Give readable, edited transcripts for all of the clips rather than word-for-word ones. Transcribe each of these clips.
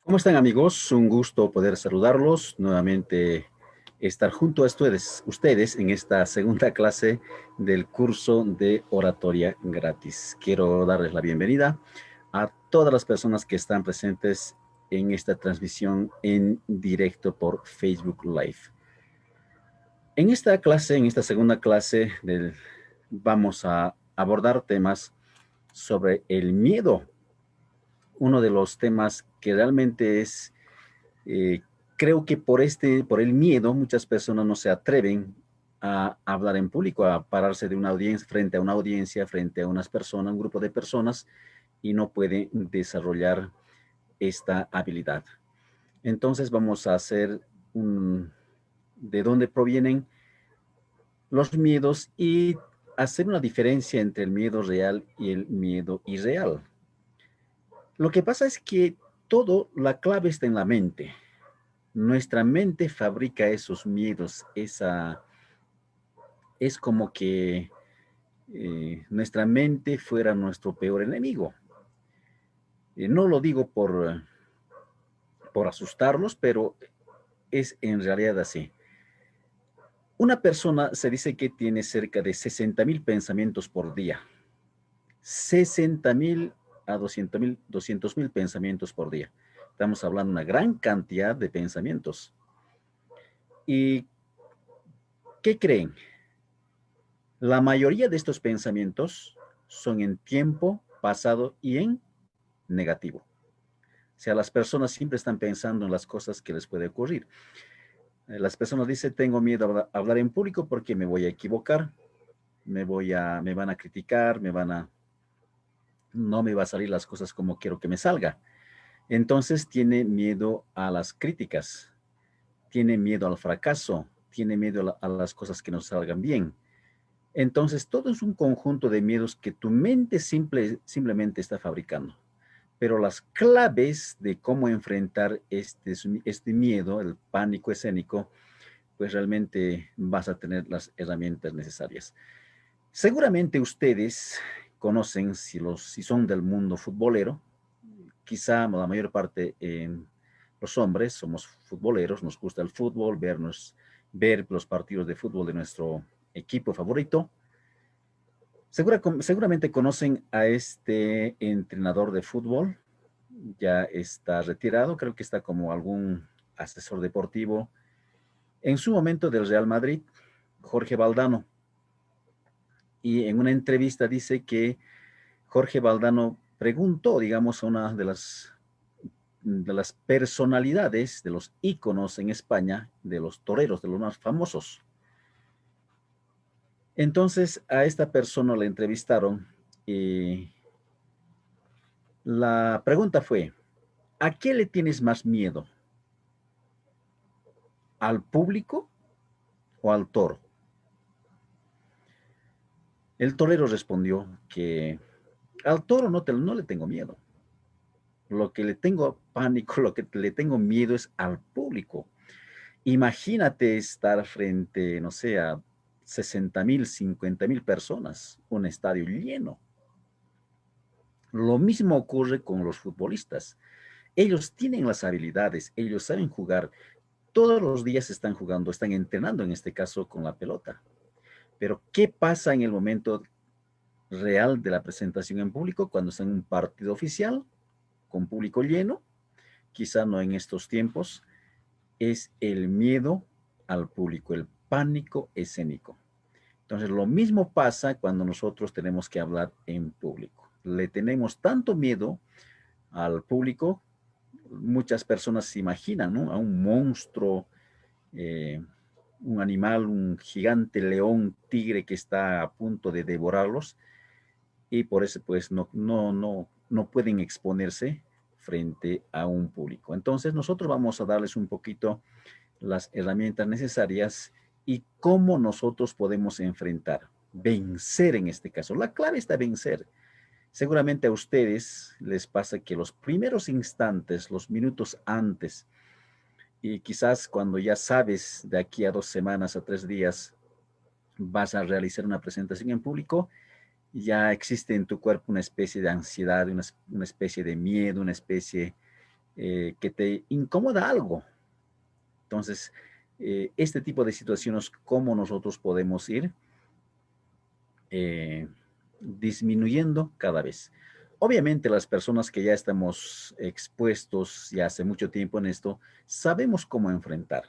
¿Cómo están, amigos? Un gusto poder saludarlos, nuevamente estar junto a ustedes en esta segunda clase del curso de oratoria gratis. Quiero darles la bienvenida a todas las personas que están presentes en esta transmisión en directo por Facebook Live. En esta clase, en esta segunda clase, vamos a abordar temas sobre el miedo, uno de los temas que realmente eh, creo que por el miedo, muchas personas no se atreven a hablar en público, a pararse de una audiencia, frente a una audiencia, frente a unas personas, un grupo de personas, y no pueden desarrollar esta habilidad. Entonces vamos a hacer de dónde provienen los miedos y hacer una diferencia entre el miedo real y el miedo irreal. Lo que pasa es que la clave está en la mente. Nuestra mente fabrica esos miedos, es como que nuestra mente fuera nuestro peor enemigo. No lo digo por asustarlos, pero es en realidad así. Una persona se dice que tiene cerca de 60,000 pensamientos por día. 60,000 a 200,000 pensamientos por día. Estamos hablando de una gran cantidad de pensamientos. ¿Y qué creen? La mayoría de estos pensamientos son en tiempo pasado y en negativo. O sea, las personas siempre están pensando en las cosas que les puede ocurrir. Las personas dicen, tengo miedo a hablar en público porque me voy a equivocar, me van a criticar, no me va a salir las cosas como quiero que me salga. Entonces tiene miedo a las críticas, tiene miedo al fracaso, tiene miedo a las cosas que no salgan bien. Entonces, todo es un conjunto de miedos que tu mente simplemente está fabricando. Pero las claves de cómo enfrentar este miedo, el pánico escénico, pues realmente vas a tener las herramientas necesarias. Seguramente ustedes conocen, si son del mundo futbolero, quizá la mayor parte los hombres somos futboleros, nos gusta el fútbol, ver los partidos de fútbol de nuestro equipo favorito. Seguramente conocen a este entrenador de fútbol, ya está retirado, creo que está como algún asesor deportivo. En su momento del Real Madrid, Jorge Valdano, y en una entrevista dice que Jorge Valdano preguntó, digamos, a una de las personalidades, de los íconos en España, de los toreros, de los más famosos. Entonces a esta persona la entrevistaron y la pregunta fue, ¿a qué le tienes más miedo? ¿Al público o al toro? El torero respondió que al toro no le tengo miedo. Lo que le tengo pánico, lo que le tengo miedo es al público. Imagínate estar frente, no sé, a 60,000, 50,000 personas, un estadio lleno. Lo mismo ocurre con los futbolistas. Ellos tienen las habilidades, ellos saben jugar. Todos los días están jugando, están entrenando en este caso con la pelota. Pero ¿qué pasa en el momento real de la presentación en público cuando está en un partido oficial con público lleno? Quizá no en estos tiempos, es el miedo al público, el pánico escénico. Entonces, lo mismo pasa cuando nosotros tenemos que hablar en público. Le tenemos tanto miedo al público, muchas personas se imaginan, ¿no?, a un monstruo, eh, un animal, un gigante león, tigre que está a punto de devorarlos, y por eso pues no pueden exponerse frente a un público. Entonces nosotros vamos a darles un poquito las herramientas necesarias y cómo nosotros podemos enfrentar, vencer en este caso. La clave está vencer. Seguramente a ustedes les pasa que los primeros instantes, los minutos antes, y quizás cuando ya sabes de aquí a 2 semanas, a 3 días, vas a realizar una presentación en público, ya existe en tu cuerpo una especie de ansiedad, una especie de miedo, una especie que te incomoda algo. Entonces, este tipo de situaciones, ¿cómo nosotros podemos ir disminuyendo cada vez? Obviamente las personas que ya estamos expuestos ya hace mucho tiempo en esto, sabemos cómo enfrentar,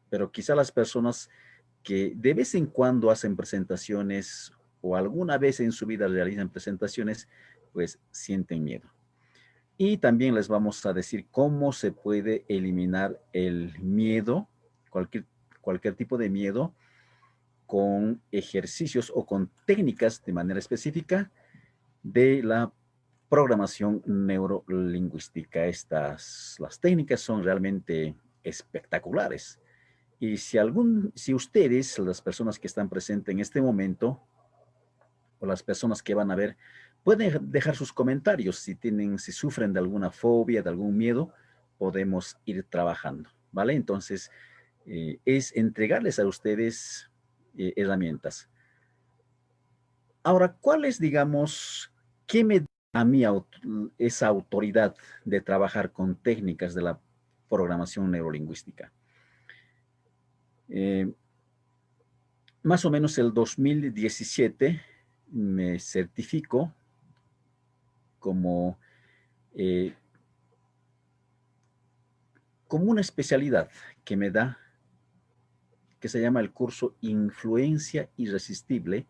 pero quizá las personas que de vez en cuando hacen presentaciones o alguna vez en su vida realizan presentaciones, pues sienten miedo. Y también les vamos a decir cómo se puede eliminar el miedo, cualquier, cualquier tipo de miedo, con ejercicios o con técnicas de manera específica de la programación neurolingüística. Las técnicas son realmente espectaculares. Y si ustedes, las personas que están presentes en este momento, o las personas que van a ver, pueden dejar sus comentarios si sufren de alguna fobia, de algún miedo, podemos ir trabajando, ¿vale? Entonces, es entregarles a ustedes herramientas. Ahora, ¿cuál es, digamos, qué me da a mí esa autoridad de trabajar con técnicas de la programación neurolingüística? Eh, Más o menos el 2017 me certifico como, eh, como una especialidad que me da, que se llama el curso Influencia Irresistible,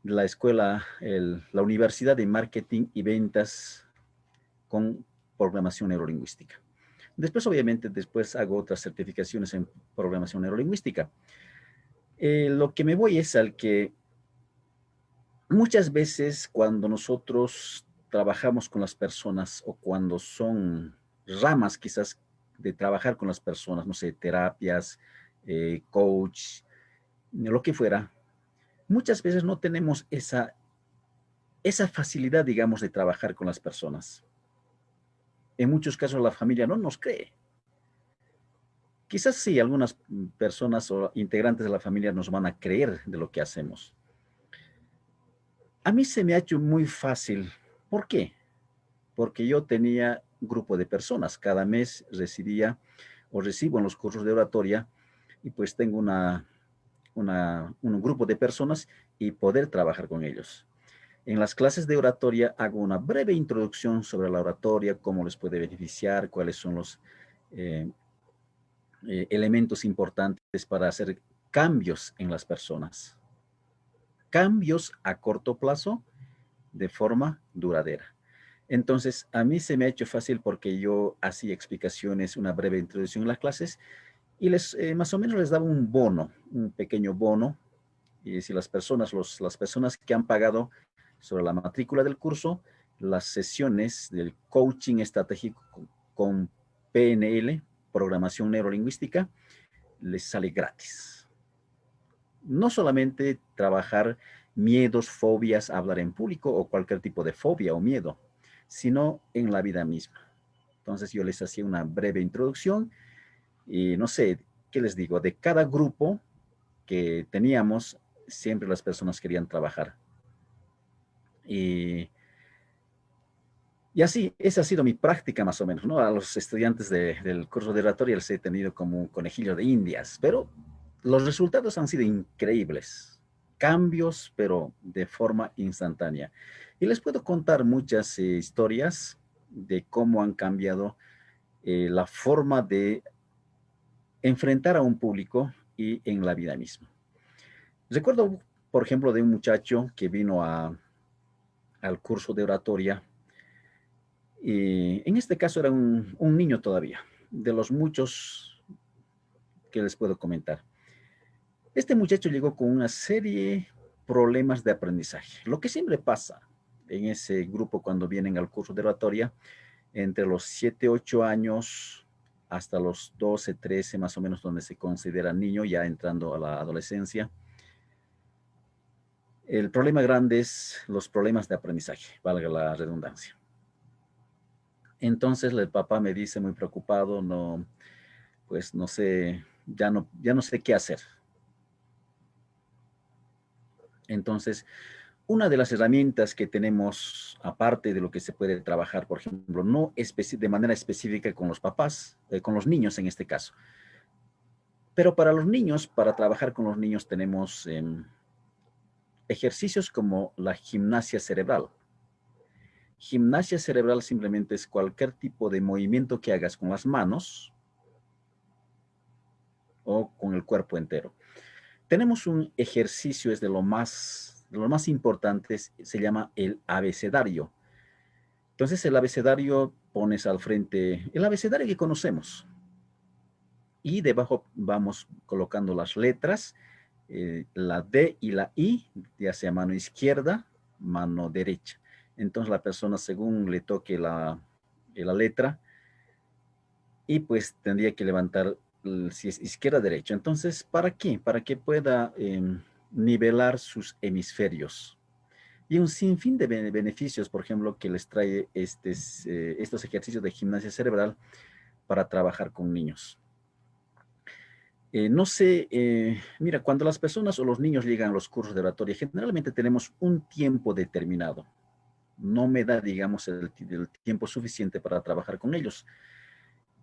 de la escuela, la Universidad de Marketing y Ventas con programación neurolingüística. Después, obviamente, después hago otras certificaciones en programación neurolingüística. Lo que me voy es al que muchas veces cuando nosotros trabajamos con las personas o cuando son ramas quizás de trabajar con las personas, no sé, terapias, coach, lo que fuera, muchas veces no tenemos esa facilidad, digamos, de trabajar con las personas. En muchos casos la familia no nos cree. Quizás sí, algunas personas o integrantes de la familia nos van a creer de lo que hacemos. A mí se me ha hecho muy fácil. ¿Por qué? Porque yo tenía un grupo de personas. Cada mes recibía o recibo en los cursos de oratoria y pues tengo un grupo de personas y poder trabajar con ellos. En las clases de oratoria hago una breve introducción sobre la oratoria, cómo les puede beneficiar, cuáles son los eh, elementos importantes para hacer cambios en las personas. Cambios a corto plazo de forma duradera. Entonces, a mí se me ha hecho fácil porque yo hacía explicaciones, una breve introducción en las clases y más o menos les daba un bono, un pequeño bono. Y si las personas que han pagado sobre la matrícula del curso, las sesiones del coaching estratégico con PNL, programación neurolingüística, les sale gratis. No solamente trabajar miedos, fobias, hablar en público o cualquier tipo de fobia o miedo, sino en la vida misma. Entonces yo les hacía una breve introducción y no sé, ¿qué les digo? De cada grupo que teníamos, siempre las personas querían trabajar. Y, y así, esa ha sido mi práctica más o menos, ¿no? A los estudiantes del curso de oratoria les he tenido como un conejillo de indias, pero los resultados han sido increíbles. Cambios, pero de forma instantánea. Y les puedo contar muchas historias de cómo han cambiado la forma de enfrentar a un público y en la vida misma. Recuerdo, por ejemplo, de un muchacho que vino al curso de oratoria y en este caso era un niño todavía, de los muchos que les puedo comentar. Este muchacho llegó con una serie de problemas de aprendizaje, lo que siempre pasa en ese grupo cuando vienen al curso de oratoria, entre los 7, 8 años hasta los 12, 13 más o menos, donde se considera niño, ya entrando a la adolescencia. El problema grande es los problemas de aprendizaje, valga la redundancia. Entonces el papá me dice muy preocupado, no, pues no sé, ya no sé qué hacer. Entonces Una de las herramientas que tenemos, aparte de lo que se puede trabajar, por ejemplo, no de manera específica con los papás, con los niños en este caso, pero para los niños, para trabajar con los niños tenemos ejercicios como la gimnasia cerebral. Gimnasia cerebral simplemente es cualquier tipo de movimiento que hagas con las manos o con el cuerpo entero. Tenemos un ejercicio, es de lo más importante, se llama el abecedario. Entonces el abecedario pones al frente, el abecedario que conocemos, y debajo vamos colocando las letras, la D y la I, ya sea mano izquierda, mano derecha. Entonces la persona según le toque la letra, y pues tendría que levantar, si es izquierda, derecha. Entonces, ¿para qué? Para que pueda nivelar sus hemisferios. Y un sinfín de beneficios, por ejemplo, que les trae estos ejercicios de gimnasia cerebral para trabajar con niños. No sé, mira, cuando las personas o los niños llegan a los cursos de oratoria, generalmente tenemos un tiempo determinado. No me da, digamos, el tiempo suficiente para trabajar con ellos.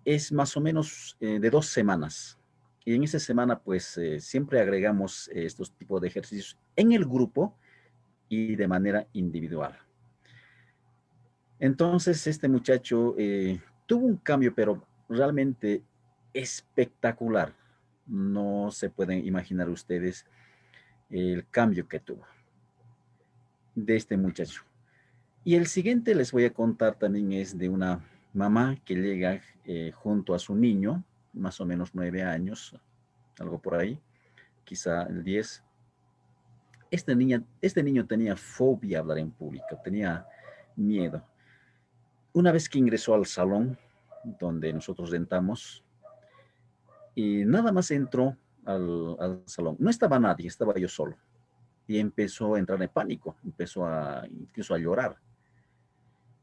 Es más o menos de 2 semanas. Y en esa semana, pues, siempre agregamos estos tipos de ejercicios en el grupo y de manera individual. Entonces, este muchacho tuvo un cambio, pero realmente espectacular. No se pueden imaginar ustedes el cambio que tuvo de este muchacho. Y el siguiente les voy a contar también es de una mamá que llega junto a su niño, más o menos 9 años, algo por ahí, quizá el 10. Este niño tenía fobia a hablar en público, tenía miedo. Una vez que ingresó al salón donde nosotros rentamos, y nada más entró al salón, no estaba nadie, estaba yo solo. Y empezó a entrar en pánico, empezó incluso a llorar.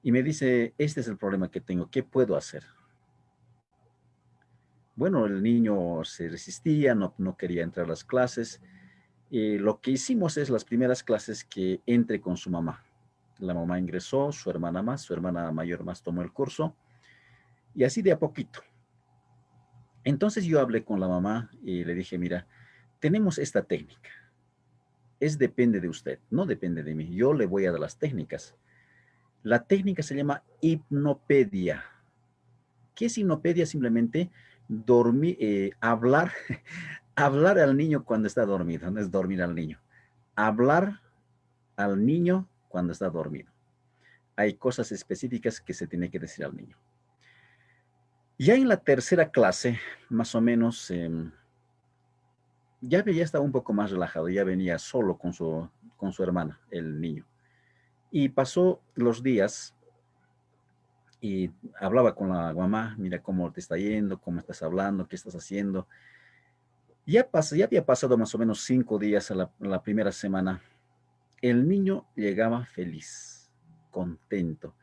Y me dice, este es el problema que tengo, ¿qué puedo hacer? Bueno, el niño se resistía, no quería entrar a las clases. Lo que hicimos es las primeras clases que entre con su mamá. La mamá ingresó, su hermana mayor más tomó el curso, y así de a poquito. Entonces yo hablé con la mamá y le dije, mira, tenemos esta técnica. Depende de usted, no depende de mí. Yo le voy a dar las técnicas. La técnica se llama hipnopedia. ¿Qué es hipnopedia? Simplemente dormir, hablar, hablar al niño cuando está dormido. No es dormir al niño. Hablar al niño cuando está dormido. Hay cosas específicas que se tiene que decir al niño. Ya en la tercera clase, más o menos, ya estaba un poco más relajado, ya venía solo con su hermana, el niño. Y pasó los días y hablaba con la mamá, mira cómo te está yendo, cómo estás hablando, qué estás haciendo. Ya había pasado más o menos 5 días a la primera semana. El niño llegaba feliz, contento.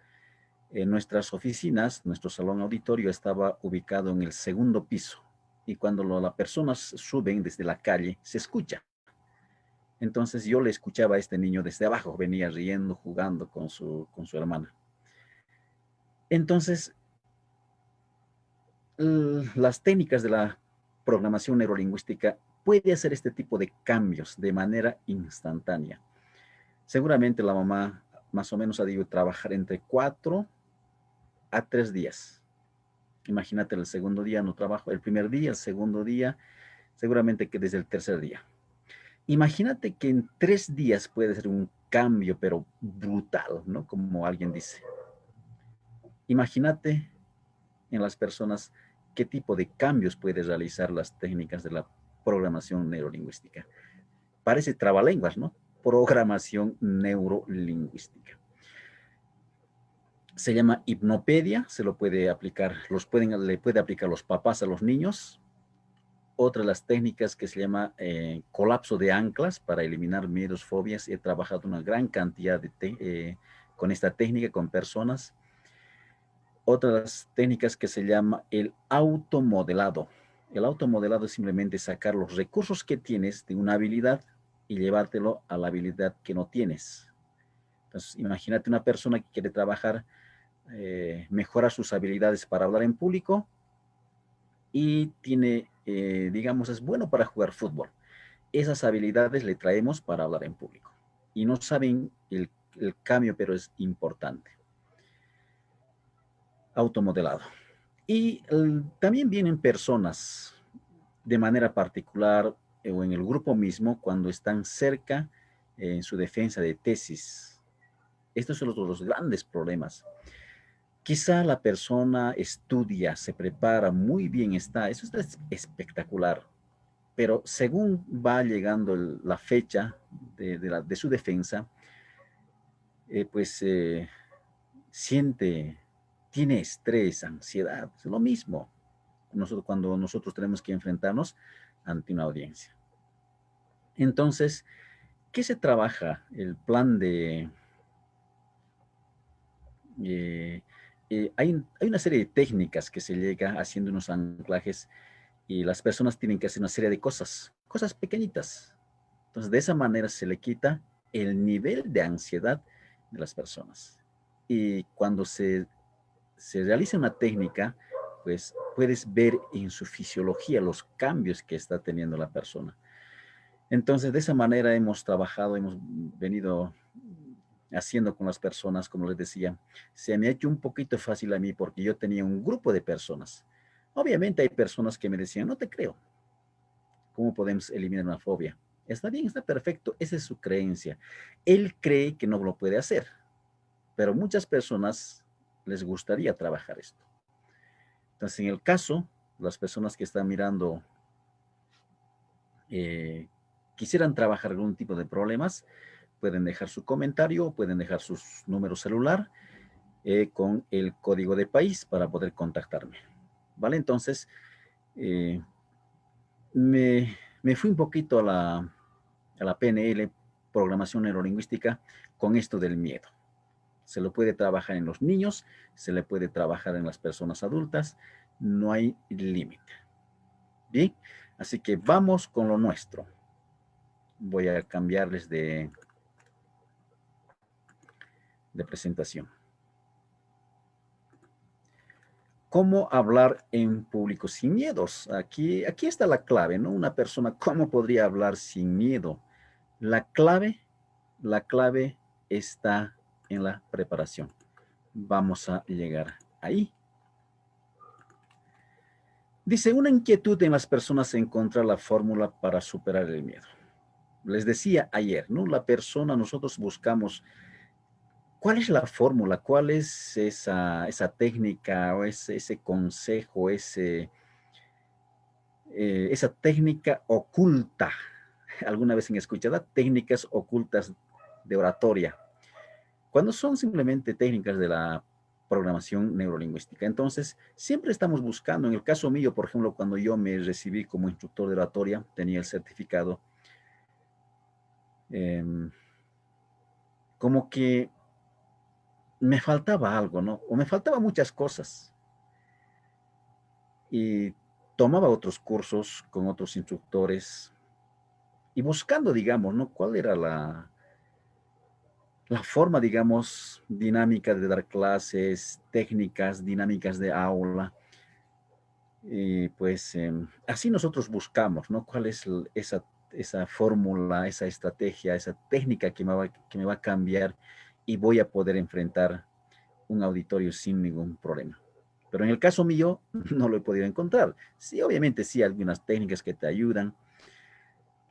En nuestras oficinas, nuestro salón auditorio estaba ubicado en el segundo piso, y cuando las personas suben desde la calle, se escucha. Entonces yo le escuchaba a este niño desde abajo, venía riendo, jugando con su hermana. Entonces, las técnicas de la programación neurolingüística puede hacer este tipo de cambios de manera instantánea. Seguramente la mamá más o menos ha debido trabajar entre 4 a 3 días. Imagínate, el segundo día no trabajo, el primer día, el segundo día, seguramente que desde el tercer día. Imagínate que en 3 días puede ser un cambio, pero brutal, ¿no? Como alguien dice. Imagínate en las personas qué tipo de cambios puede realizar las técnicas de la programación neurolingüística. Parece trabalenguas, ¿no? Programación neurolingüística. Se llama hipnopedia, se lo puede aplicar, le puede aplicar los papás a los niños. Otra de las técnicas que se llama colapso de anclas para eliminar miedos, fobias. He trabajado una gran cantidad con esta técnica con personas. Otra de las técnicas que se llama el automodelado. El automodelado es simplemente sacar los recursos que tienes de una habilidad y llevártelo a la habilidad que no tienes. Entonces, imagínate una persona que quiere trabajar, mejorar sus habilidades para hablar en público y tiene, digamos, es bueno para jugar fútbol. Esas habilidades le traemos para hablar en público. Y no saben el cambio, pero es importante. Automodelado. Y también vienen personas de manera particular o en el grupo mismo cuando están cerca en su defensa de tesis. Estos son los grandes problemas. Quizá la persona estudia, se prepara muy bien, eso está espectacular, pero según va llegando la fecha de su defensa, pues siente, tiene estrés, ansiedad, es lo mismo cuando nosotros tenemos que enfrentarnos ante una audiencia. Entonces, ¿qué se trabaja? El plan de... eh, hay una serie de técnicas que se llega haciendo unos anclajes y las personas tienen que hacer una serie de cosas, cosas pequeñitas. Entonces, de esa manera se le quita el nivel de ansiedad de las personas. Y cuando se realiza una técnica, pues puedes ver en su fisiología los cambios que está teniendo la persona. Entonces, de esa manera hemos trabajado, hemos venido haciendo con las personas, como les decía. Se me ha hecho un poquito fácil a mí porque yo tenía un grupo de personas. Obviamente hay personas que me decían, no te creo, ¿cómo podemos eliminar una fobia? Está bien, está perfecto, esa es su creencia. Él cree que no lo puede hacer, pero muchas personas les gustaría trabajar esto. Entonces, en el caso, las personas que están mirando eh, quisieran trabajar algún tipo de problemas, pueden dejar su comentario, pueden dejar su número celular con el código de país para poder contactarme. ¿Vale? Entonces, eh, me fui un poquito a la PNL, programación neurolingüística, con esto del miedo. Se lo puede trabajar en los niños, se le puede trabajar en las personas adultas, no hay límite. Bien, así que vamos con lo nuestro. Voy a cambiarles de presentación. ¿Cómo hablar en público sin miedos? Aquí está la clave, ¿no? Una persona, ¿cómo podría hablar sin miedo? La la clave está en la preparación. Vamos a llegar ahí. Dice, una inquietud en las personas es encontrar la fórmula para superar el miedo. Les decía ayer, ¿no? La persona, nosotros buscamos cuál es la fórmula, cuál es esa técnica o ese consejo, esa técnica oculta. Alguna vez han escuchado técnicas ocultas de oratoria, cuando son simplemente técnicas de la programación neurolingüística. Entonces, siempre estamos buscando, en el caso mío, por ejemplo, cuando yo me recibí como instructor de oratoria, tenía el certificado, eh, como que me faltaba algo, ¿no? O me faltaban muchas cosas. Y tomaba otros cursos con otros instructores y buscando, digamos, ¿no? ¿Cuál era la forma, digamos, dinámica de dar clases, técnicas, dinámicas de aula? Y pues así nosotros buscamos, ¿no? ¿Cuál es esa fórmula, esa estrategia, esa técnica que me va a cambiar y voy a poder enfrentar un auditorio sin ningún problema? Pero en el caso mío, no lo he podido encontrar. Sí, obviamente sí, algunas técnicas que te ayudan.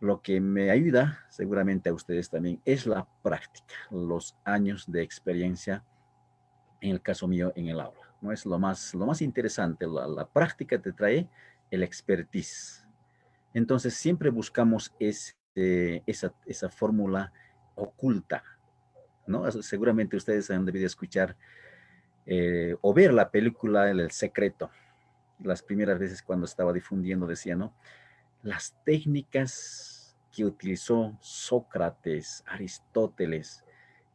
Lo que me ayuda, seguramente a ustedes también, es la práctica, los años de experiencia, en el caso mío, en el aula. ¿No? Es lo más interesante, la práctica te trae el expertise. Entonces, siempre buscamos esa fórmula oculta, ¿no? Seguramente ustedes han debido escuchar o ver la película El Secreto. Las primeras veces cuando estaba difundiendo decía, ¿no? Las técnicas que utilizó Sócrates, Aristóteles,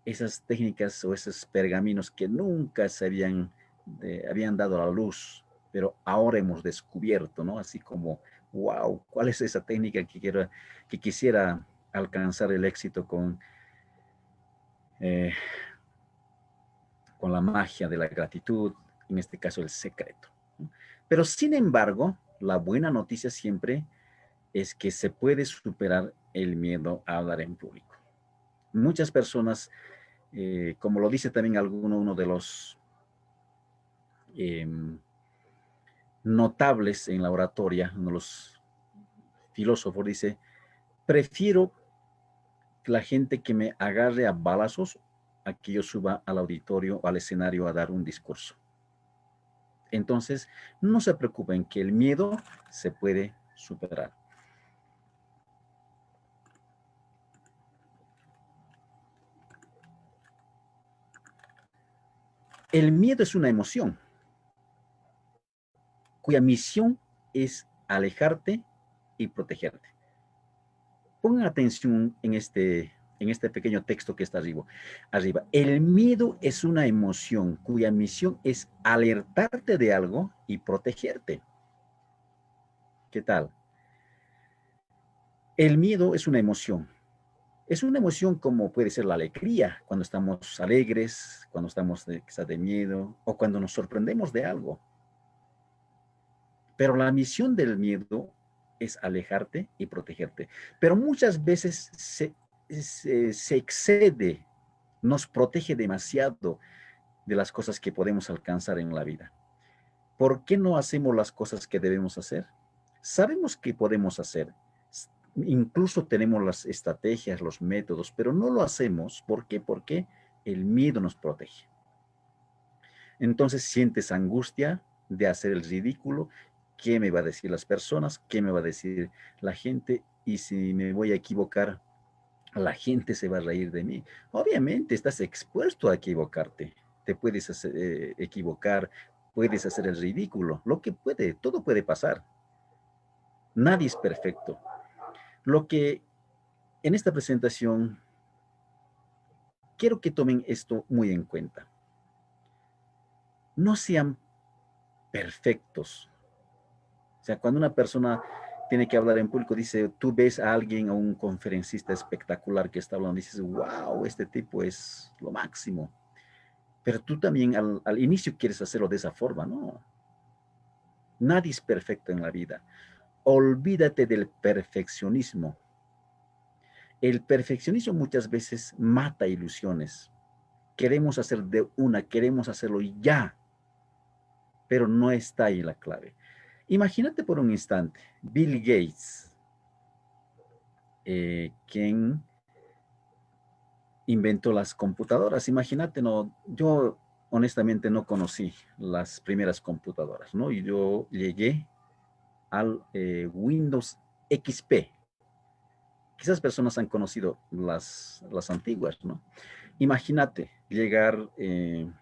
esas técnicas o esos pergaminos que nunca habían dado a la luz, pero ahora hemos descubierto, ¿no? Así como, wow, ¿cuál es esa técnica que quisiera alcanzar el éxito eh, con la magia de la gratitud, en este caso el secreto. Pero sin embargo, la buena noticia siempre es que se puede superar el miedo a hablar en público. Muchas personas, como lo dice también uno de los eh, notables en la oratoria, uno de los filósofos dice, prefiero la gente que me agarre a balazos a que yo suba al auditorio o al escenario a dar un discurso. Entonces, no se preocupen que el miedo se puede superar. El miedo es una emoción cuya misión es alejarte y protegerte. Pongan atención en este pequeño texto que está arriba. El miedo es una emoción cuya misión es alertarte de algo y protegerte. ¿Qué tal? El miedo es una emoción. Es una emoción como puede ser la alegría, cuando estamos alegres, cuando estamos quizás de miedo o cuando nos sorprendemos de algo. Pero la misión del miedo es alejarte y protegerte. Pero muchas veces se excede, nos protege demasiado de las cosas que podemos alcanzar en la vida. ¿Por qué no hacemos las cosas que debemos hacer? Sabemos que podemos hacer, incluso tenemos las estrategias, los métodos, pero no lo hacemos. ¿Por qué? Porque el miedo nos protege. Entonces sientes angustia de hacer el ridículo. ¿Qué me va a decir las personas? ¿Qué me va a decir la gente? Y si me voy a equivocar, la gente se va a reír de mí. Obviamente estás expuesto a equivocarte. Te puedes equivocar, puedes hacer el ridículo. Todo puede pasar. Nadie es perfecto. Lo que en esta presentación quiero que tomen esto muy en cuenta. No sean perfectos. O sea, cuando una persona tiene que hablar en público, dice, tú ves a alguien, a un conferencista espectacular que está hablando, dices, wow, este tipo es lo máximo. Pero tú también al inicio quieres hacerlo de esa forma, ¿no? Nadie es perfecto en la vida. Olvídate del perfeccionismo. El perfeccionismo muchas veces mata ilusiones. Queremos hacer queremos hacerlo ya, pero no está ahí la clave. Imagínate por un instante, Bill Gates, quien inventó las computadoras. Imagínate, no, yo honestamente no conocí las primeras computadoras, ¿no? Y yo llegué al Windows XP. Quizás personas han conocido las antiguas, ¿no? Imagínate llegar Bill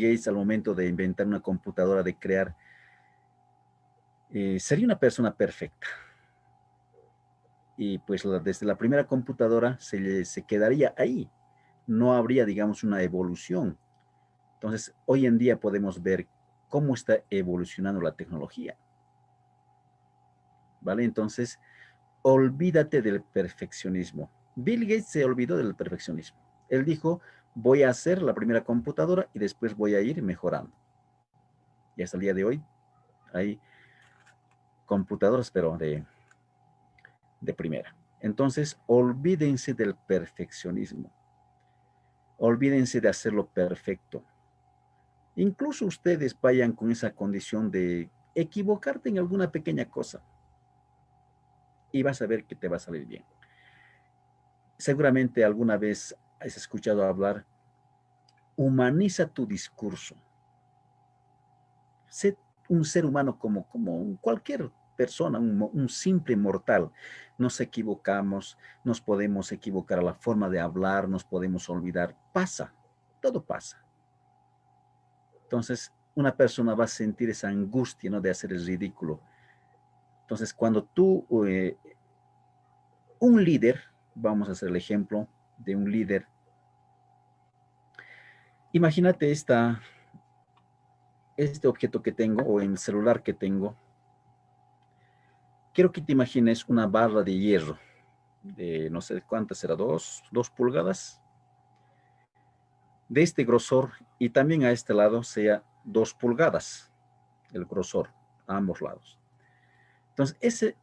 Gates al momento de inventar una computadora, de crear, sería una persona perfecta. Y pues desde la primera computadora se quedaría ahí. No habría, digamos, una evolución. Entonces, hoy en día podemos ver cómo está evolucionando la tecnología. ¿Vale? Entonces, olvídate del perfeccionismo. Bill Gates se olvidó del perfeccionismo. Él dijo, voy a hacer la primera computadora y después voy a ir mejorando. Y hasta el día de hoy hay computadoras, pero de primera. Entonces, olvídense del perfeccionismo. Olvídense de hacerlo perfecto. Incluso ustedes vayan con esa condición de equivocarte en alguna pequeña cosa y vas a ver que te va a salir bien. Seguramente alguna vez has escuchado hablar, humaniza tu discurso. Sé un ser humano como cualquier persona, un simple mortal. Nos equivocamos, nos podemos equivocar a la forma de hablar, nos podemos olvidar. Pasa, todo pasa. Entonces, una persona va a sentir esa angustia, ¿no?, de hacer el ridículo. Entonces, cuando un líder, vamos a hacer el ejemplo de un líder, imagínate este objeto que tengo o en el celular que tengo. Quiero que te imagines una barra de hierro de no sé cuántas será, dos pulgadas. de este grosor y también a este lado sea 2 pulgadas el grosor a ambos lados. Entonces,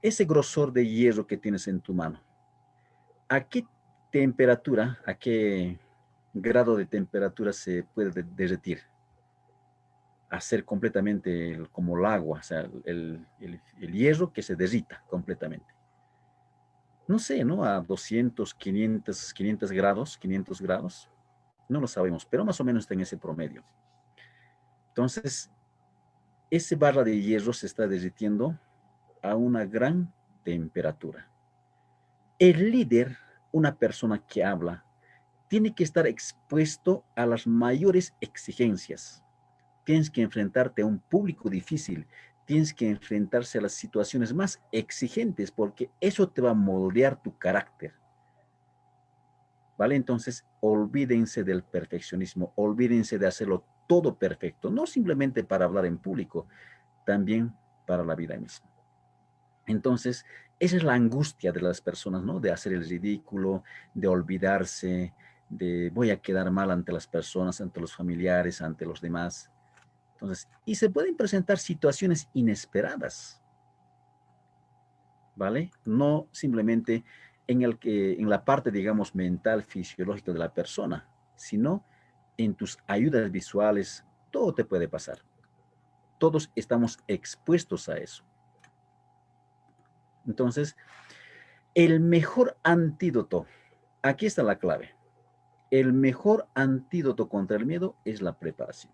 ese grosor de hierro que tienes en tu mano, ¿a qué temperatura, a qué grado de temperatura se puede derretir? Hacer completamente como el agua, o sea, el hierro que se derrita completamente. No sé, ¿no? A 200, 500 grados, 500 grados. No lo sabemos, pero más o menos está en ese promedio. Entonces, ese barra de hierro se está derritiendo a una gran temperatura. El líder, una persona que habla, tiene que estar expuesto a las mayores exigencias. Tienes que enfrentarte a un público difícil, tienes que enfrentarse a las situaciones más exigentes porque eso te va a moldear tu carácter. ¿Vale? Entonces, olvídense del perfeccionismo, olvídense de hacerlo todo perfecto, no simplemente para hablar en público, también para la vida misma. Entonces, esa es la angustia de las personas, ¿no? De hacer el ridículo, de olvidarse, de voy a quedar mal ante las personas, ante los familiares, ante los demás. Entonces, y se pueden presentar situaciones inesperadas, ¿vale? No simplemente en la parte, digamos, mental, fisiológica de la persona, sino en tus ayudas visuales, todo te puede pasar. Todos estamos expuestos a eso. Entonces, el mejor antídoto, aquí está la clave, el mejor antídoto contra el miedo es la preparación.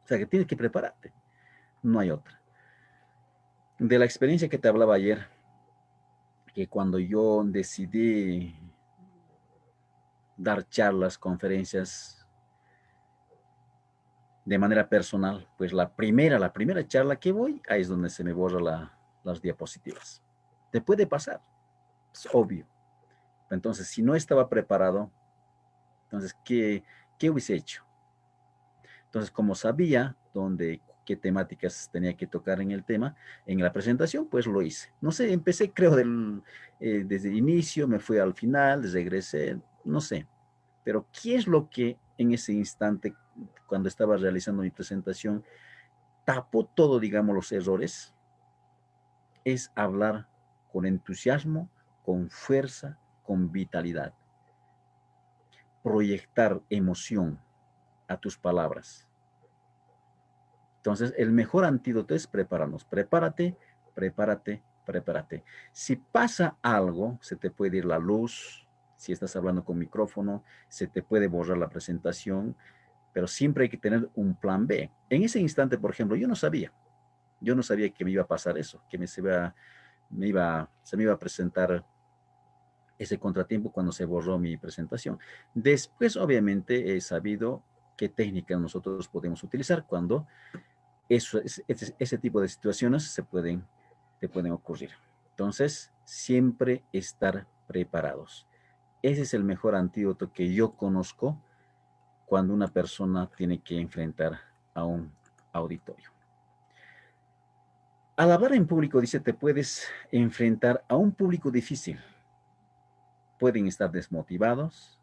O sea, que tienes que prepararte, no hay otra. De la experiencia que te hablaba ayer, que cuando yo decidí dar charlas, conferencias de manera personal, pues la primera charla que voy, ahí es donde se me borran las diapositivas. Te puede pasar, es obvio. Entonces, si no estaba preparado, entonces, ¿qué hubiese hecho? Entonces, como sabía qué temáticas tenía que tocar en el tema, en la presentación, pues lo hice. No sé, empecé creo desde el inicio, me fui al final, regresé, no sé. Pero ¿qué es lo que en ese instante, cuando estaba realizando mi presentación, tapó todo, digamos, los errores? Es hablar con entusiasmo, con fuerza, con vitalidad. Proyectar emoción a tus palabras. Entonces, el mejor antídoto es prepararnos. Prepárate, prepárate, prepárate. Si pasa algo, se te puede ir la luz, si estás hablando con micrófono, se te puede borrar la presentación, pero siempre hay que tener un plan B. En ese instante, por ejemplo, yo no sabía que me iba a pasar eso, que se me iba a presentar ese contratiempo cuando se borró mi presentación. Después, obviamente, he sabido qué técnicas nosotros podemos utilizar cuando ese tipo de situaciones te pueden ocurrir. Entonces, siempre estar preparados. Ese es el mejor antídoto que yo conozco cuando una persona tiene que enfrentar a un auditorio. Al hablar en público, dice, te puedes enfrentar a un público difícil. Pueden estar desmotivados,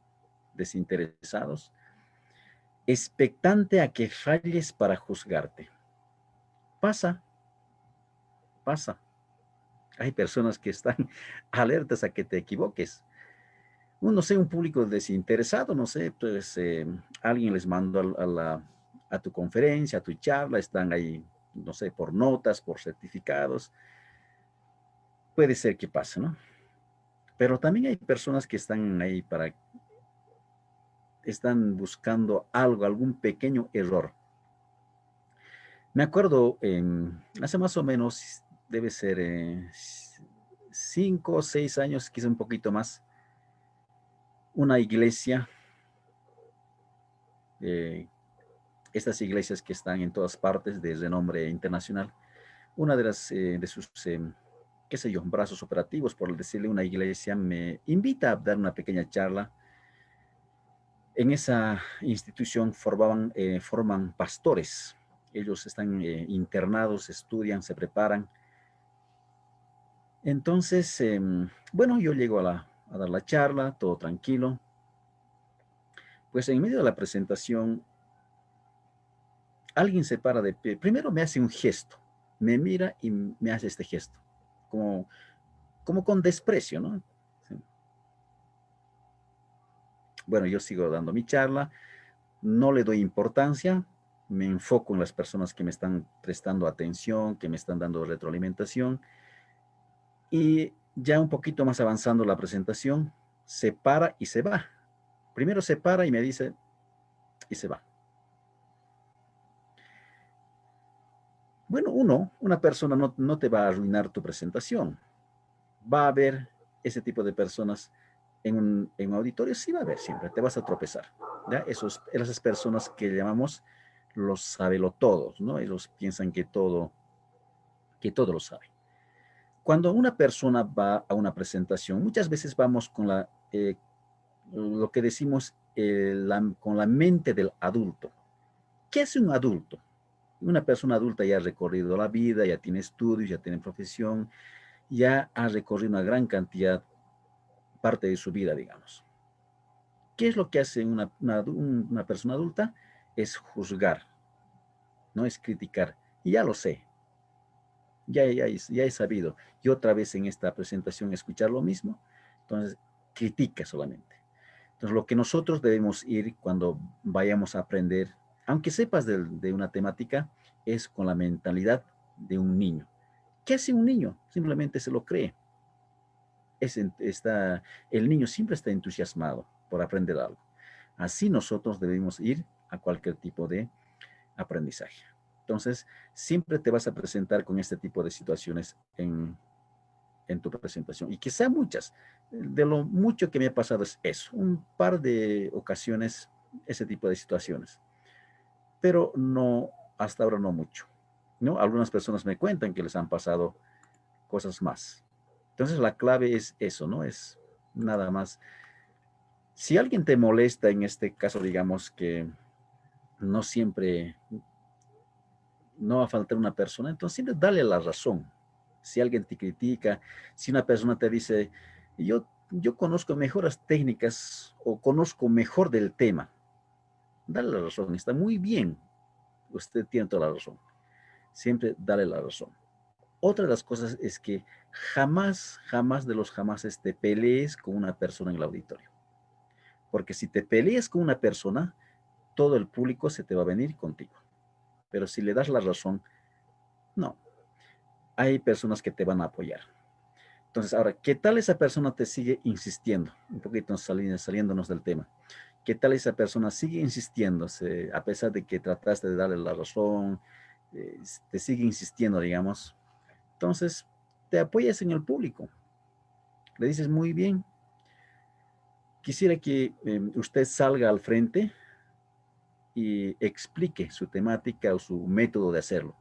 desinteresados, expectante a que falles para juzgarte. Pasa, pasa. Hay personas que están alertas a que te equivoques. No sé, un público desinteresado, no sé, pues alguien les mandó a tu conferencia, a tu charla, están ahí, no sé, por notas, por certificados. Puede ser que pase, ¿no? Pero también hay personas que están ahí están buscando algo, algún pequeño error. Me acuerdo, hace más o menos, debe ser 5 o 6 años, quizá un poquito más, una iglesia, eh, estas iglesias que están en todas partes de renombre internacional, una de sus, qué sé yo, brazos operativos, por decirle, una iglesia me invita a dar una pequeña charla. En esa institución forman pastores. Ellos están internados, estudian, se preparan. Entonces, bueno, yo llego a dar la charla, todo tranquilo. Pues en medio de la presentación, alguien se para de pie. Primero me hace un gesto, me mira y me hace este gesto, como, como con desprecio, ¿no? Sí. Bueno, yo sigo dando mi charla, no le doy importancia, me enfoco en las personas que me están prestando atención, que me están dando retroalimentación, y ya un poquito más avanzando la presentación, se para y se va. Primero se para y me dice, y se va. Bueno, una persona no te va a arruinar tu presentación. Va a haber ese tipo de personas en un auditorio, sí va a haber siempre, te vas a tropezar. ¿Ya? Esas personas que llamamos los sabelotodos, ¿no? Ellos piensan que todo lo sabe. Cuando una persona va a una presentación, muchas veces vamos con lo que decimos con la mente del adulto. ¿Qué es un adulto? Una persona adulta ya ha recorrido la vida, ya tiene estudios, ya tiene profesión, ya ha recorrido una gran cantidad, parte de su vida, digamos. ¿Qué es lo que hace una persona adulta? Es juzgar, no es criticar. Y ya lo sé, ya he sabido. Y otra vez en esta presentación escuchar lo mismo, entonces critica solamente. Entonces lo que nosotros debemos ir cuando vayamos a aprender, aunque sepas de una temática, es con la mentalidad de un niño. ¿Qué hace un niño? Simplemente se lo cree. El niño siempre está entusiasmado por aprender algo. Así nosotros debemos ir a cualquier tipo de aprendizaje. Entonces, siempre te vas a presentar con este tipo de situaciones en tu presentación. Y quizá muchas. De lo mucho que me ha pasado es eso, un par de ocasiones, ese tipo de situaciones. Pero no, hasta ahora no mucho. ¿No? Algunas personas me cuentan que les han pasado cosas más. Entonces, la clave es eso, ¿no? Es nada más. Si alguien te molesta, en este caso, digamos que no siempre, no va a faltar una persona, entonces siempre dale la razón. Si alguien te critica, si una persona te dice, yo conozco mejores técnicas o conozco mejor del tema, dale la razón, está muy bien, usted tiene toda la razón, siempre dale la razón. Otra de las cosas es que jamás, jamás de los jamases te pelees con una persona en el auditorio, porque si te peleas con una persona, todo el público se te va a venir contigo. Pero si le das la razón, no, hay personas que te van a apoyar. Entonces, ahora, ¿qué tal esa persona te sigue insistiendo? Un poquito saliéndonos del tema. ¿Qué tal esa persona sigue insistiendo, a pesar de que trataste de darle la razón, te sigue insistiendo, digamos? Entonces, te apoyas en el público. Le dices, muy bien, quisiera que usted salga al frente y explique su temática o su método de hacerlo.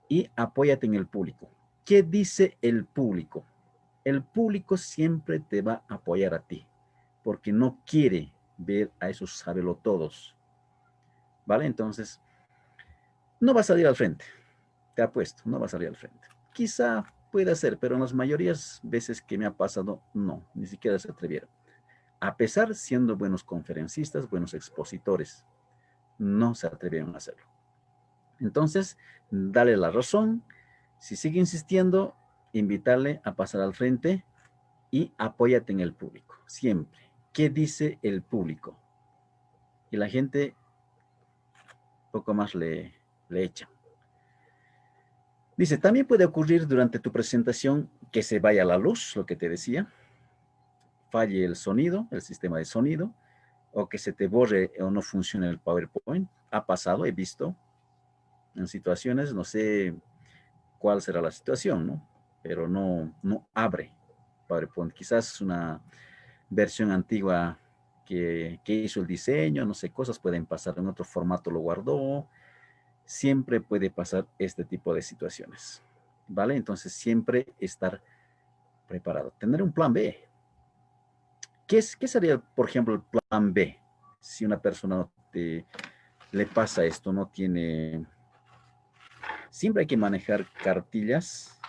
Y apóyate en el público. ¿Qué dice el público? El público siempre te va a apoyar a ti, porque no quiere ver a esos sabelotodos, ¿vale? Entonces, no va a salir al frente, te apuesto, no va a salir al frente. Quizá pueda ser, pero en las mayorías veces que me ha pasado, no, ni siquiera se atrevieron. A pesar siendo buenos conferencistas, buenos expositores, no se atrevieron a hacerlo. Entonces, dale la razón. Si sigue insistiendo, invitarle a pasar al frente y apóyate en el público, siempre. ¿Qué dice el público? Y la gente poco más le echa. Dice, también puede ocurrir durante tu presentación que se vaya la luz, lo que te decía, falle el sonido, el sistema de sonido, o que se te borre o no funcione el PowerPoint. Ha pasado, he visto en situaciones, no sé cuál será la situación, ¿no? Pero no abre PowerPoint. Quizás una versión antigua que hizo el diseño, no sé, cosas pueden pasar, en otro formato lo guardó, siempre puede pasar este tipo de situaciones, ¿vale? Entonces siempre estar preparado, tener un plan B. ¿Qué sería, por ejemplo, el plan B? Si una persona le pasa esto, no tiene... Siempre hay que manejar cartillas.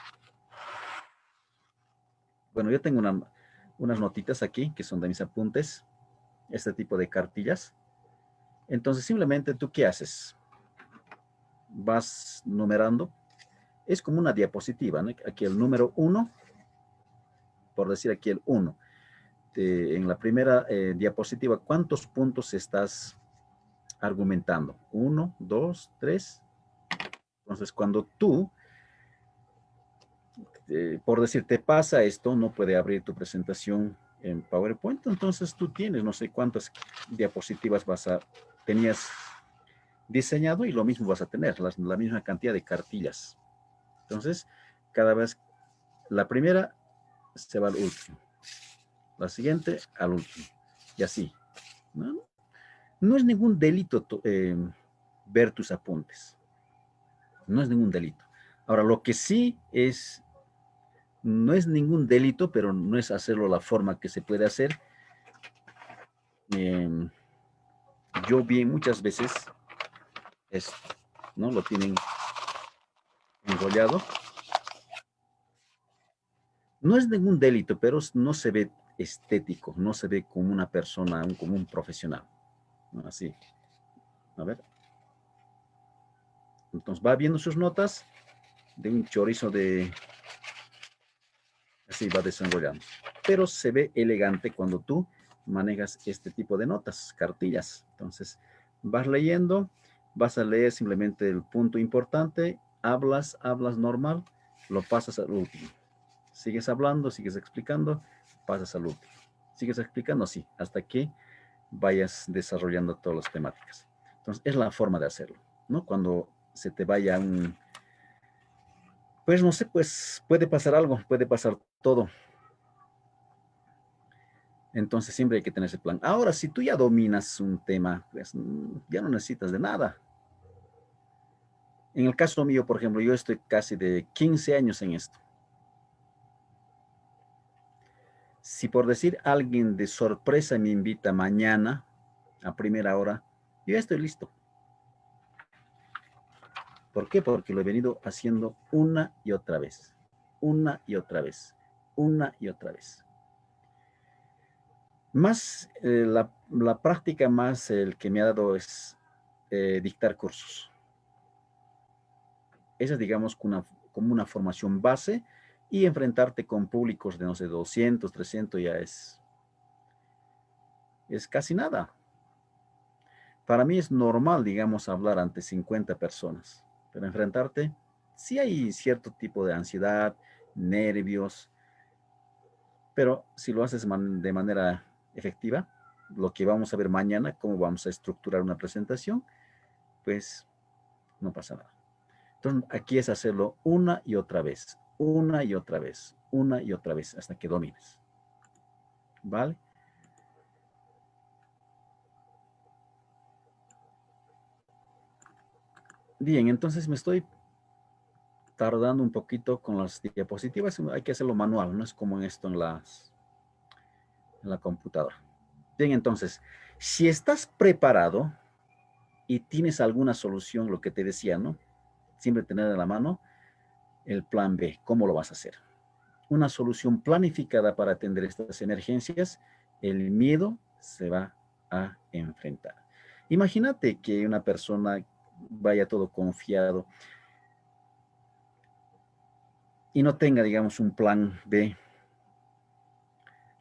Bueno, yo tengo unas notitas aquí, que son de mis apuntes, este tipo de cartillas. Entonces, simplemente, ¿tú qué haces? Vas numerando. Es como una diapositiva, ¿no? Aquí el número 1, por decir aquí el 1. En la primera diapositiva, ¿cuántos puntos estás argumentando? 1, 2, 3. Entonces, cuando tú, por decir, te pasa esto, no puede abrir tu presentación en PowerPoint, entonces tú tienes no sé cuántas diapositivas tenías diseñado y lo mismo vas a tener, la misma cantidad de cartillas. Entonces, cada vez, la primera se va al último, la siguiente al último, y así. No, no es ningún delito ver tus apuntes, no es ningún delito. Ahora, lo que sí es, no es ningún delito, pero no es hacerlo la forma que se puede hacer. Eh, yo vi muchas veces esto, ¿no? Lo tienen enrollado. No es ningún delito, pero no se ve estético, no se ve como una persona, como un profesional. ¿No? Así. A ver. Entonces va viendo sus notas de un chorizo de... Así va desenrollando. Pero se ve elegante cuando tú manejas este tipo de notas, cartillas. Entonces vas leyendo, vas a leer simplemente el punto importante, hablas normal, lo pasas al último. Sigues hablando, sigues explicando, pasas al último. Sigues explicando, sí, hasta que vayas desarrollando todas las temáticas. Entonces, es la forma de hacerlo, ¿no? Cuando se te vaya pues no sé, pues puede pasar algo, puede pasar todo. Entonces, siempre hay que tener ese plan. Ahora, si tú ya dominas un tema, pues ya no necesitas de nada. En el caso mío, por ejemplo, yo estoy casi de 15 años en esto. Si por decir alguien de sorpresa me invita mañana a primera hora, yo ya estoy listo. ¿Por qué? Porque lo he venido haciendo una y otra vez, una y otra vez, una y otra vez. Más la práctica, más el que me ha dado es dictar cursos. Esa es, digamos, como una formación base y enfrentarte con públicos de, no sé, 200, 300 ya es casi nada. Para mí es normal, digamos, hablar ante 50 personas, pero enfrentarte, sí hay cierto tipo de ansiedad, nervios, pero si lo haces de manera efectiva, lo que vamos a ver mañana, cómo vamos a estructurar una presentación, pues no pasa nada. Entonces, aquí es hacerlo una y otra vez, una y otra vez, una y otra vez, hasta que domines. ¿Vale? Bien, entonces me estoy tardando un poquito con las diapositivas. Hay que hacerlo manual, no es como en esto en la computadora. Bien, entonces, si estás preparado y tienes alguna solución, lo que te decía, ¿no? Siempre tener a la mano el plan B, ¿cómo lo vas a hacer? Una solución planificada para atender estas emergencias, el miedo se va a enfrentar. Imagínate que una persona vaya todo confiado y no tenga, digamos, un plan B.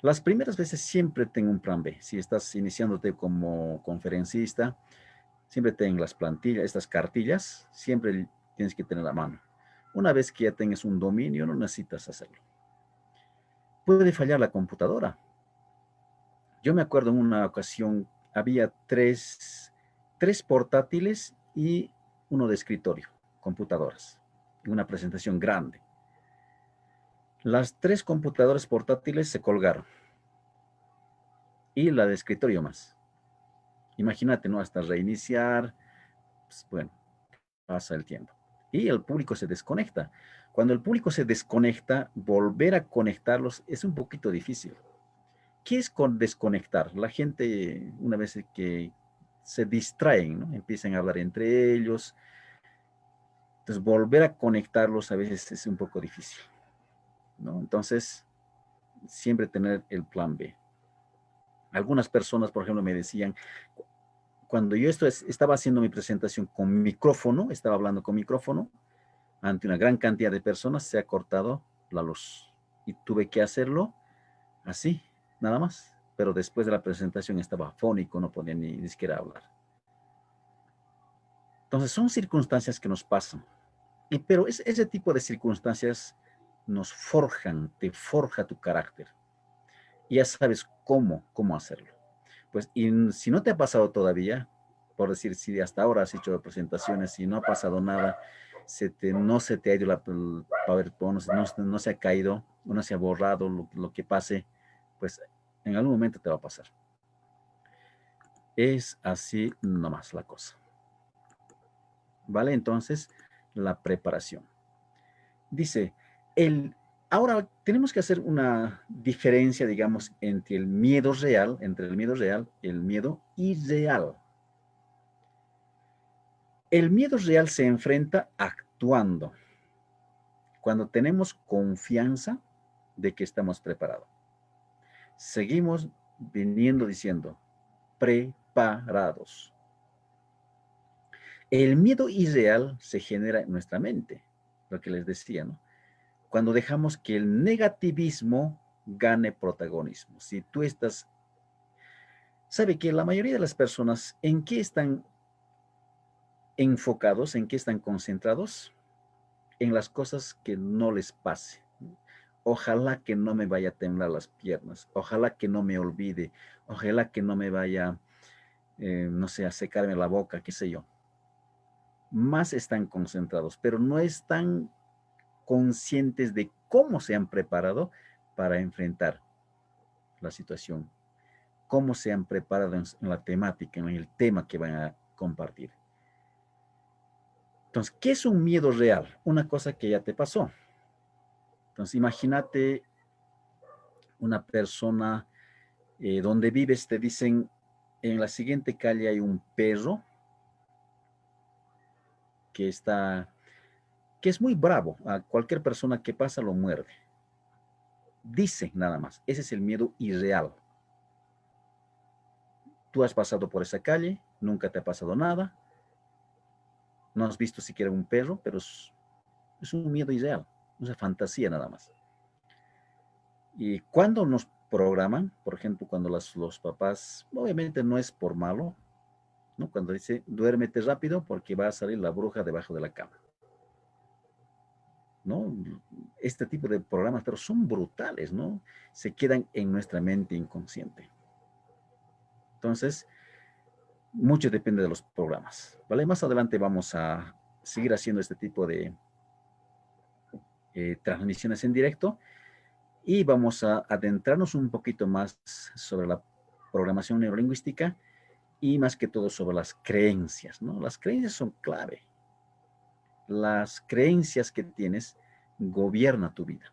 Las primeras veces siempre tengo un plan B. Si estás iniciándote como conferencista, siempre ten las plantillas, estas cartillas, siempre tienes que tener a mano. Una vez que ya tengas un dominio, no necesitas hacerlo. Puede fallar la computadora. Yo me acuerdo en una ocasión, había tres portátiles y uno de escritorio, computadoras, y una presentación grande. Las tres computadoras portátiles se colgaron y la de escritorio más. Imagínate, ¿no? Hasta reiniciar, pues, bueno, pasa el tiempo. Y el público se desconecta. Cuando el público se desconecta, volver a conectarlos es un poquito difícil. ¿Qué es con desconectar? La gente, una vez que se distraen, ¿no? Empiezan a hablar entre ellos. Entonces, volver a conectarlos a veces es un poco difícil, ¿no? Entonces, siempre tener el plan B. Algunas personas, por ejemplo, me decían, cuando yo estaba haciendo mi presentación con micrófono, estaba hablando con micrófono, ante una gran cantidad de personas, se ha cortado la luz. Y tuve que hacerlo así, nada más. Pero después de la presentación estaba afónico, no podía ni siquiera hablar. Entonces son circunstancias que nos pasan. Pero ese tipo de circunstancias nos forjan, te forja tu carácter. Y ya sabes cómo hacerlo. Pues, y si no te ha pasado todavía, por decir, si hasta ahora has hecho presentaciones y no ha pasado nada, no se te ha ido el PowerPoint, no se ha caído, no se ha borrado lo que pase, pues en algún momento te va a pasar. Es así nomás la cosa. ¿Vale? Entonces, la preparación. Dice, ahora tenemos que hacer una diferencia, digamos, entre el miedo real y el miedo irreal. El miedo real se enfrenta actuando, cuando tenemos confianza de que estamos preparados. Seguimos viniendo diciendo, preparados. El miedo irreal se genera en nuestra mente, lo que les decía, ¿no? Cuando dejamos que el negativismo gane protagonismo. Si tú sabe que la mayoría de las personas, ¿en qué están enfocados? ¿En qué están concentrados? En las cosas que no les pase. Ojalá que no me vaya a temblar las piernas, ojalá que no me olvide, ojalá que no me vaya, no sé, a secarme la boca, qué sé yo. Más están concentrados, pero no están conscientes de cómo se han preparado para enfrentar la situación, cómo se han preparado en la temática, en el tema que van a compartir. Entonces, ¿qué es un miedo real? Una cosa que ya te pasó. Entonces, imagínate una persona donde vives, te dicen, en la siguiente calle hay un perro que que es muy bravo, a cualquier persona que pasa lo muerde. Dice nada más, ese es el miedo irreal. Tú has pasado por esa calle, nunca te ha pasado nada, no has visto siquiera un perro, pero es un miedo irreal, una fantasía nada más. Y cuando nos programan, por ejemplo, cuando los papás, obviamente no es por malo, ¿no? Cuando dice, duérmete rápido porque va a salir la bruja debajo de la cama, ¿no? Este tipo de programas, pero son brutales, ¿no? Se quedan en nuestra mente inconsciente. Entonces, mucho depende de los programas, ¿vale? Más adelante vamos a seguir haciendo este tipo de transmisiones en directo y vamos a adentrarnos un poquito más sobre la programación neurolingüística y más que todo sobre las creencias, ¿no? Las creencias son clave. Las creencias que tienes gobiernan tu vida.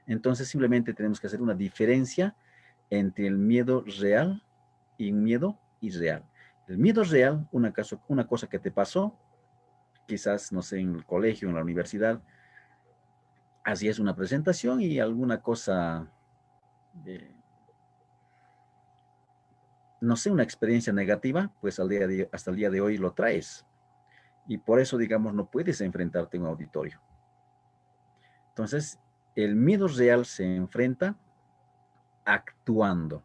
Entonces simplemente tenemos que hacer una diferencia entre el miedo real y el miedo irreal. El miedo real, una cosa que te pasó, quizás, no sé, en el colegio, en la universidad, hacías una presentación y alguna cosa, no sé, una experiencia negativa, pues hasta el día de hoy lo traes. Y por eso, digamos, no puedes enfrentarte a un auditorio. Entonces, el miedo real se enfrenta actuando,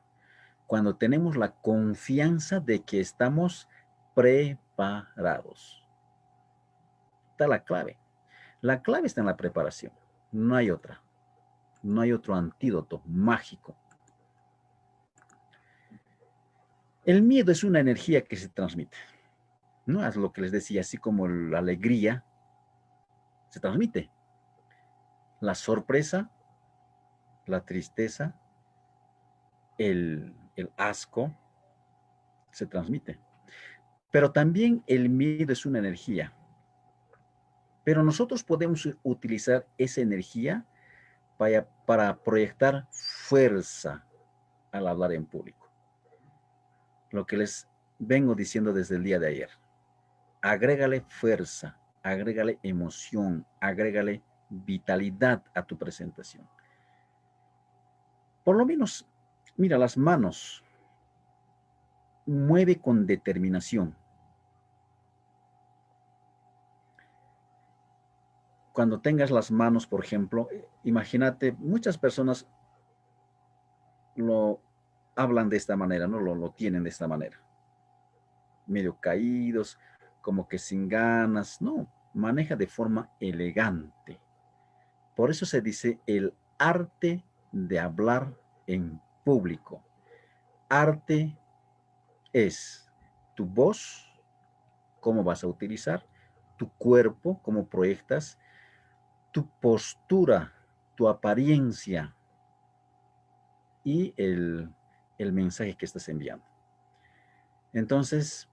cuando tenemos la confianza de que estamos preparados. Está la clave. La clave está en la preparación. No hay otra. No hay otro antídoto mágico. El miedo es una energía que se transmite. ¿No? Es lo que les decía, así como la alegría se transmite. La sorpresa, la tristeza, el asco se transmite. Pero también el miedo es una energía. Pero nosotros podemos utilizar esa energía para proyectar fuerza al hablar en público. Lo que les vengo diciendo desde el día de ayer. Agrégale fuerza, agrégale emoción, agrégale vitalidad a tu presentación. Por lo menos, mira, las manos, mueve con determinación. Cuando tengas las manos, por ejemplo, imagínate, muchas personas lo hablan de esta manera, ¿no? Lo tienen de esta manera, medio caídos, como que sin ganas, no, maneja de forma elegante. Por eso se dice el arte de hablar en público. Arte es tu voz, cómo vas a utilizar, tu cuerpo, cómo proyectas, tu postura, tu apariencia y el mensaje que estás enviando. Entonces,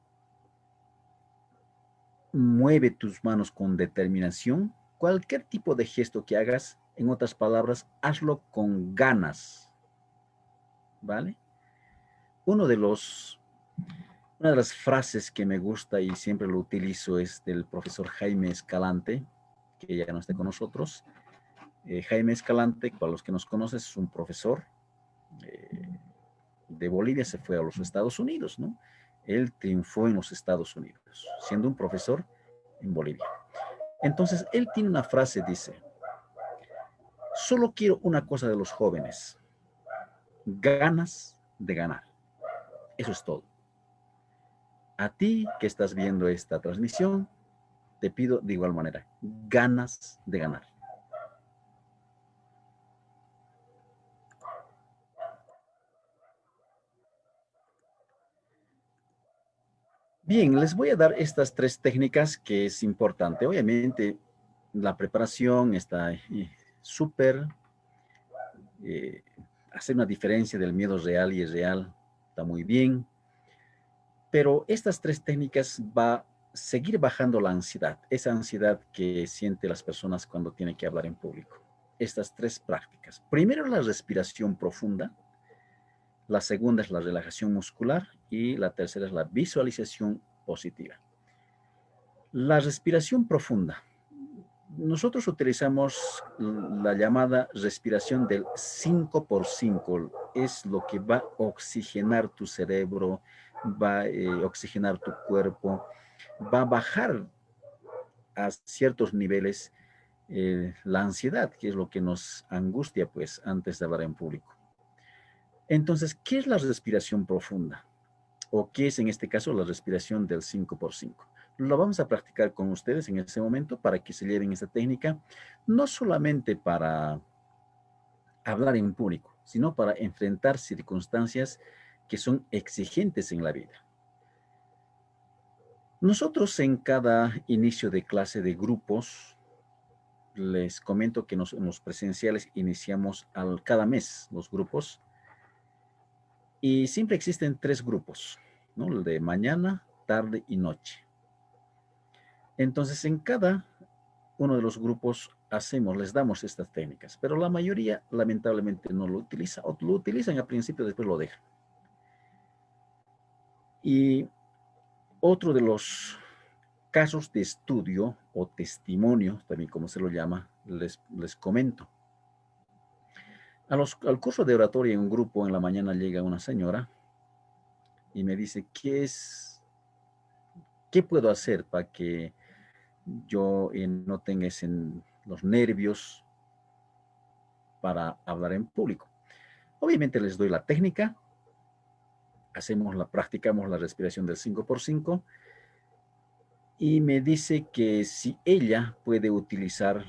mueve tus manos con determinación. Cualquier tipo de gesto que hagas, en otras palabras, hazlo con ganas, ¿vale? Uno de los, una de las frases que me gusta y siempre lo utilizo es del profesor Jaime Escalante, que ya no está con nosotros. Jaime Escalante, para los que nos conocen, es un profesor eh, de Bolivia, se fue a los Estados Unidos, ¿no? Él triunfó en los Estados Unidos, siendo un profesor en Bolivia. Entonces, él tiene una frase, dice, solo quiero una cosa de los jóvenes, ganas de ganar. Eso es todo. A ti que estás viendo esta transmisión, te pido de igual manera, ganas de ganar. Bien, les voy a dar estas tres técnicas que es importante. Obviamente, la preparación está súper. eh, Hacer una diferencia del miedo real y irreal está muy bien. Pero estas tres técnicas va a seguir bajando la ansiedad, esa ansiedad que sienten las personas cuando tienen que hablar en público. Estas tres prácticas. Primero, la respiración profunda. La segunda es la relajación muscular y la tercera es la visualización positiva. La respiración profunda. Nosotros utilizamos la llamada respiración del 5x5. Es lo que va a oxigenar tu cerebro, va a oxigenar tu cuerpo, va a bajar a ciertos niveles la ansiedad, que es lo que nos angustia pues antes de hablar en público. Entonces, ¿qué es la respiración profunda? ¿O qué es en este caso la respiración del 5x5? Lo vamos a practicar con ustedes en ese momento para que se lleven esta técnica, no solamente para hablar en público, sino para enfrentar circunstancias que son exigentes en la vida. Nosotros en cada inicio de clase de grupos, les comento que en los presenciales iniciamos cada mes los grupos y siempre existen tres grupos, ¿no? El de mañana, tarde y noche. Entonces, en cada uno de los grupos les damos estas técnicas, pero la mayoría lamentablemente no lo utiliza o lo utilizan al principio y después lo dejan. Y otro de los casos de estudio o testimonio, también como se lo llama, les comento. Al curso de oratoria en un grupo en la mañana llega una señora y me dice, ¿qué puedo hacer para que yo no tenga los nervios para hablar en público? Obviamente les doy la técnica, practicamos la respiración del 5x5 y me dice que si ella puede utilizar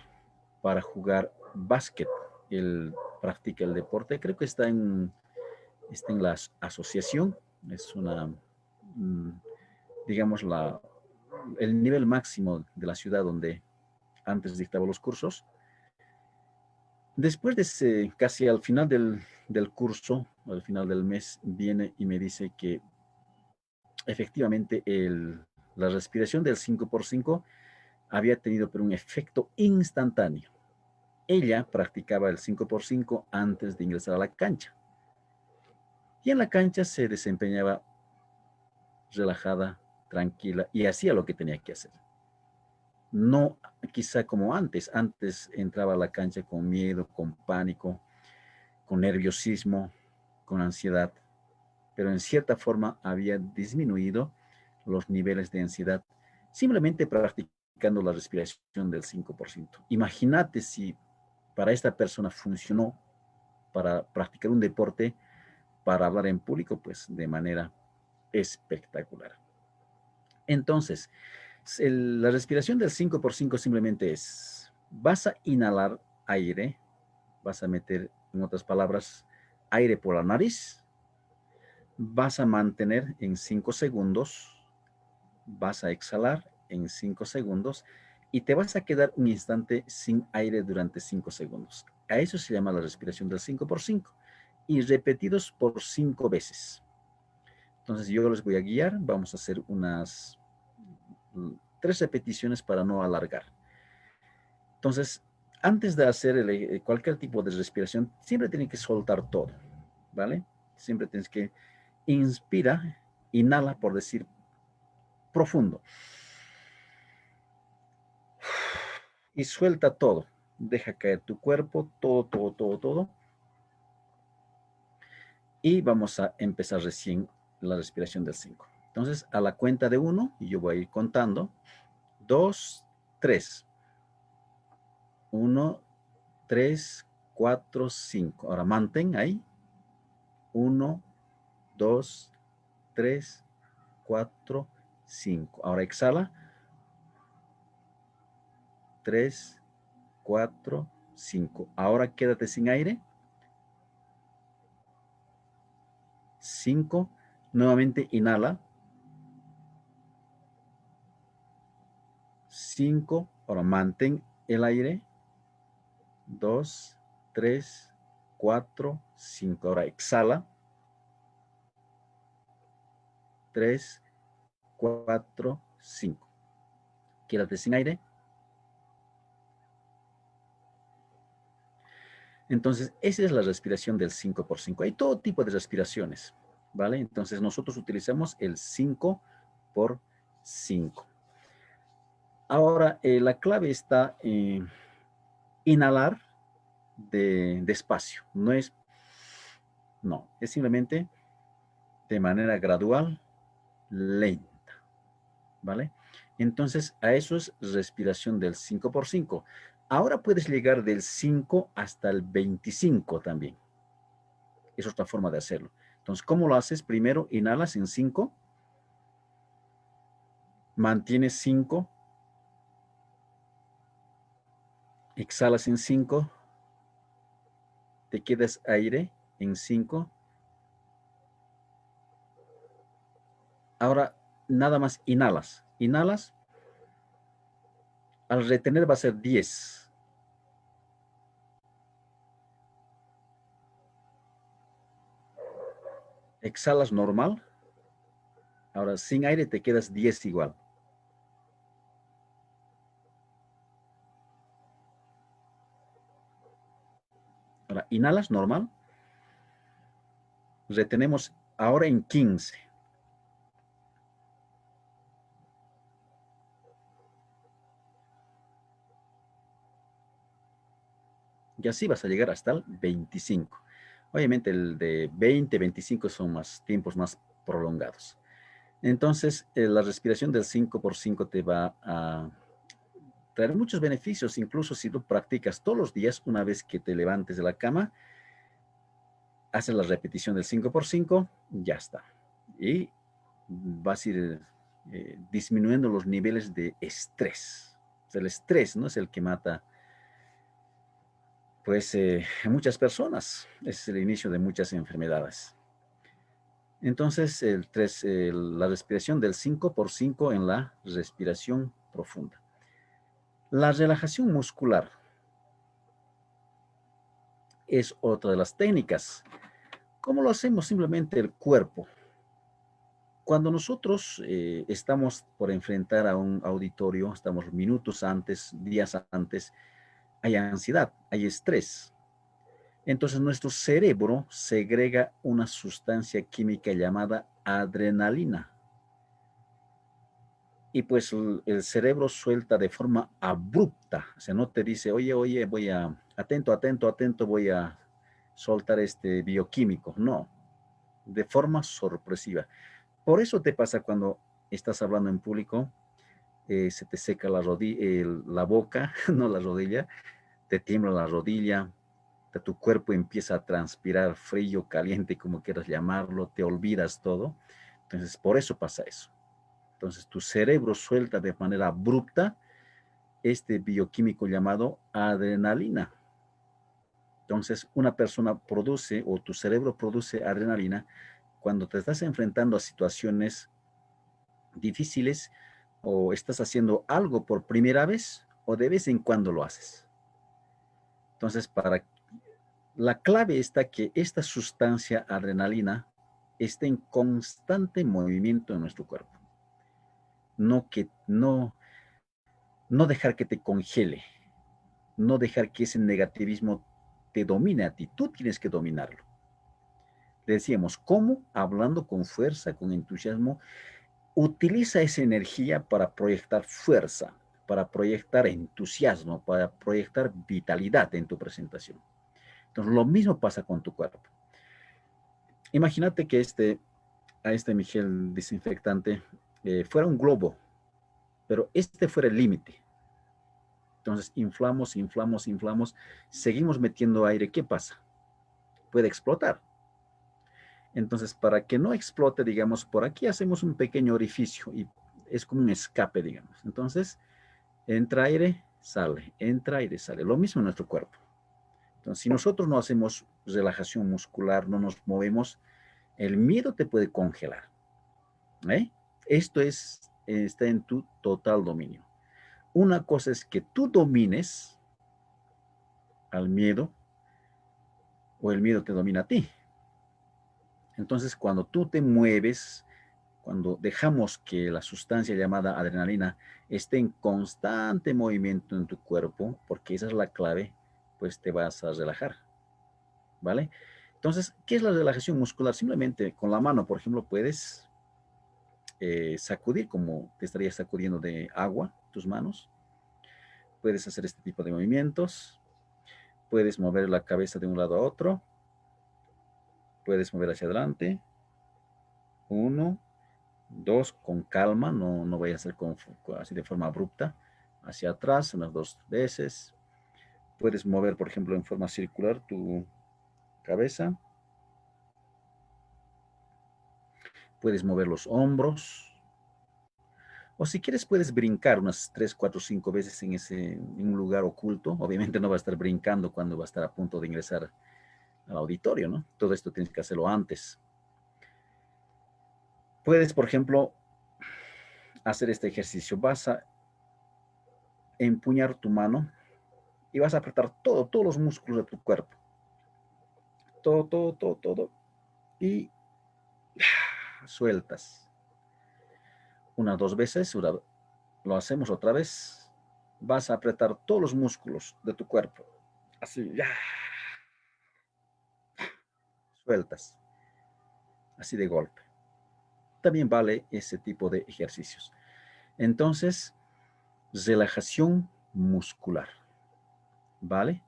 para jugar básquet, él practica el deporte, creo que está en la asociación, es mm, digamos, el nivel máximo de la ciudad donde antes dictaba los cursos. Después de casi al final del curso, al final del mes, viene y me dice que efectivamente la respiración del 5x5 había tenido pero un efecto instantáneo. Ella practicaba el 5x5 antes de ingresar a la cancha. Y en la cancha se desempeñaba relajada, tranquila y hacía lo que tenía que hacer. No quizá como antes entraba a la cancha con miedo, con pánico, con nerviosismo, con ansiedad, pero en cierta forma había disminuido los niveles de ansiedad simplemente practicando la respiración del 5%. Imagínate si para esta persona funcionó para practicar un deporte, para hablar en público, pues de manera espectacular. Entonces, la respiración del 5x5 simplemente es, vas a inhalar aire, vas a meter, en otras palabras, aire por la nariz, vas a mantener en 5 segundos, vas a exhalar en 5 segundos y te vas a quedar un instante sin aire durante 5 segundos. A eso se llama la respiración del 5x5 y repetidos por 5 veces. Entonces yo les voy a guiar, vamos a hacer unas 3 repeticiones para no alargar. Entonces, antes de hacer cualquier tipo de respiración, siempre tienen que soltar todo, ¿vale? Siempre tienes que inspira, inhala por decir profundo. Y suelta todo. Deja caer tu cuerpo, todo, todo, todo, todo. Y vamos a empezar recién la respiración del 5. Entonces, a la cuenta de 1, y yo voy a ir contando. 2, 3. 1, 3, 4, 5. Ahora mantén ahí. 1, 2, 3, 4, 5. Ahora exhala. 3, 4, 5. Ahora quédate sin aire. 5. Nuevamente inhala. 5. Ahora mantén el aire. 2, 3, 4, 5. Ahora exhala. 3, 4, 5. Quédate sin aire. Entonces, esa es la respiración del 5x5. Hay todo tipo de respiraciones, ¿vale? Entonces, nosotros utilizamos el 5x5. Ahora, la clave está en inhalar despacio. No, es simplemente de manera gradual, lenta, ¿vale? Entonces, a eso es respiración del 5x5. Ahora puedes llegar del 5 hasta el 25 también. Es otra forma de hacerlo. Entonces, ¿cómo lo haces? Primero, inhalas en 5, mantienes 5, exhalas en 5, te quedas aire en 5. Ahora, nada más inhalas. Inhalas, al retener va a ser 10. Exhalas normal. Ahora, sin aire te quedas 10 igual. Ahora, inhalas normal. Retenemos ahora en 15. Y así vas a llegar hasta el 25. Obviamente el de 20, 25 son tiempos más prolongados. Entonces, la respiración del 5x5 te va a traer muchos beneficios, incluso si tú practicas todos los días, una vez que te levantes de la cama, haces la repetición del 5x5, ya está. Y vas a ir disminuyendo los niveles de estrés. O sea, el estrés no es el que mata pues a muchas personas. Es el inicio de muchas enfermedades. Entonces, la respiración del 5x5 en la respiración profunda. La relajación muscular es otra de las técnicas. ¿Cómo lo hacemos? Simplemente el cuerpo. Cuando nosotros estamos por enfrentar a un auditorio, estamos minutos antes, días antes, hay ansiedad, hay estrés. Entonces nuestro cerebro segrega una sustancia química llamada adrenalina. Y pues el cerebro suelta de forma abrupta, o sea, no te dice, oye, atento, atento, atento, soltar este bioquímico, no, de forma sorpresiva. Por eso te pasa cuando estás hablando en público, se te seca la rodilla, la boca, no la rodilla, te tiembla la rodilla, tu cuerpo empieza a transpirar frío, caliente, como quieras llamarlo, te olvidas todo. Entonces, por eso pasa eso. Entonces, tu cerebro suelta de manera abrupta este bioquímico llamado adrenalina. Entonces, una persona produce o tu cerebro produce adrenalina cuando te estás enfrentando a situaciones difíciles o estás haciendo algo por primera vez o de vez en cuando lo haces. Entonces, la clave está que esta sustancia adrenalina esté en constante movimiento en nuestro cuerpo. No dejar que te congele, no dejar que ese negativismo te domine a ti. Tú tienes que dominarlo. Le decíamos, ¿cómo? Hablando con fuerza, con entusiasmo. Utiliza esa energía para proyectar fuerza, para proyectar entusiasmo, para proyectar vitalidad en tu presentación. Entonces, lo mismo pasa con tu cuerpo. Imagínate que a este gel desinfectante fuera un globo, pero este fuera el límite. Entonces, inflamos, inflamos, inflamos, seguimos metiendo aire. ¿Qué pasa? Puede explotar. Entonces, para que no explote, digamos, por aquí hacemos un pequeño orificio y es como un escape, digamos. Entonces, entra aire, sale, entra aire, sale. Lo mismo en nuestro cuerpo. Entonces, si nosotros no hacemos relajación muscular, no nos movemos, el miedo te puede congelar. ¿Eh? Esto está en tu total dominio. Una cosa es que tú domines al miedo o el miedo te domina a ti. Entonces, cuando tú te mueves, cuando dejamos que la sustancia llamada adrenalina esté en constante movimiento en tu cuerpo, porque esa es la clave, pues te vas a relajar, ¿vale? Entonces, ¿qué es la relajación muscular? Simplemente con la mano, por ejemplo, puedes sacudir como te estarías sacudiendo de agua tus manos. Puedes hacer este tipo de movimientos. Puedes mover la cabeza de un lado a otro. Puedes mover hacia adelante. Uno, dos, con calma. No vaya a ser así de forma abrupta. Hacia atrás unas dos veces. Puedes mover, por ejemplo, en forma circular tu cabeza. Puedes mover los hombros. O si quieres, puedes brincar unas 3, 4, 5 veces en un lugar oculto. Obviamente no va a estar brincando cuando va a estar a punto de ingresar al auditorio, ¿no? Todo esto tienes que hacerlo antes. Puedes, por ejemplo, hacer este ejercicio. Vas a empuñar tu mano y vas a apretar todos los músculos de tu cuerpo. Todo. Y sueltas. Una, dos veces, lo hacemos otra vez. Vas a apretar todos los músculos de tu cuerpo. Así, ya. Sueltas. Así de golpe. También vale ese tipo de ejercicios. Entonces, relajación muscular. ¿Vale?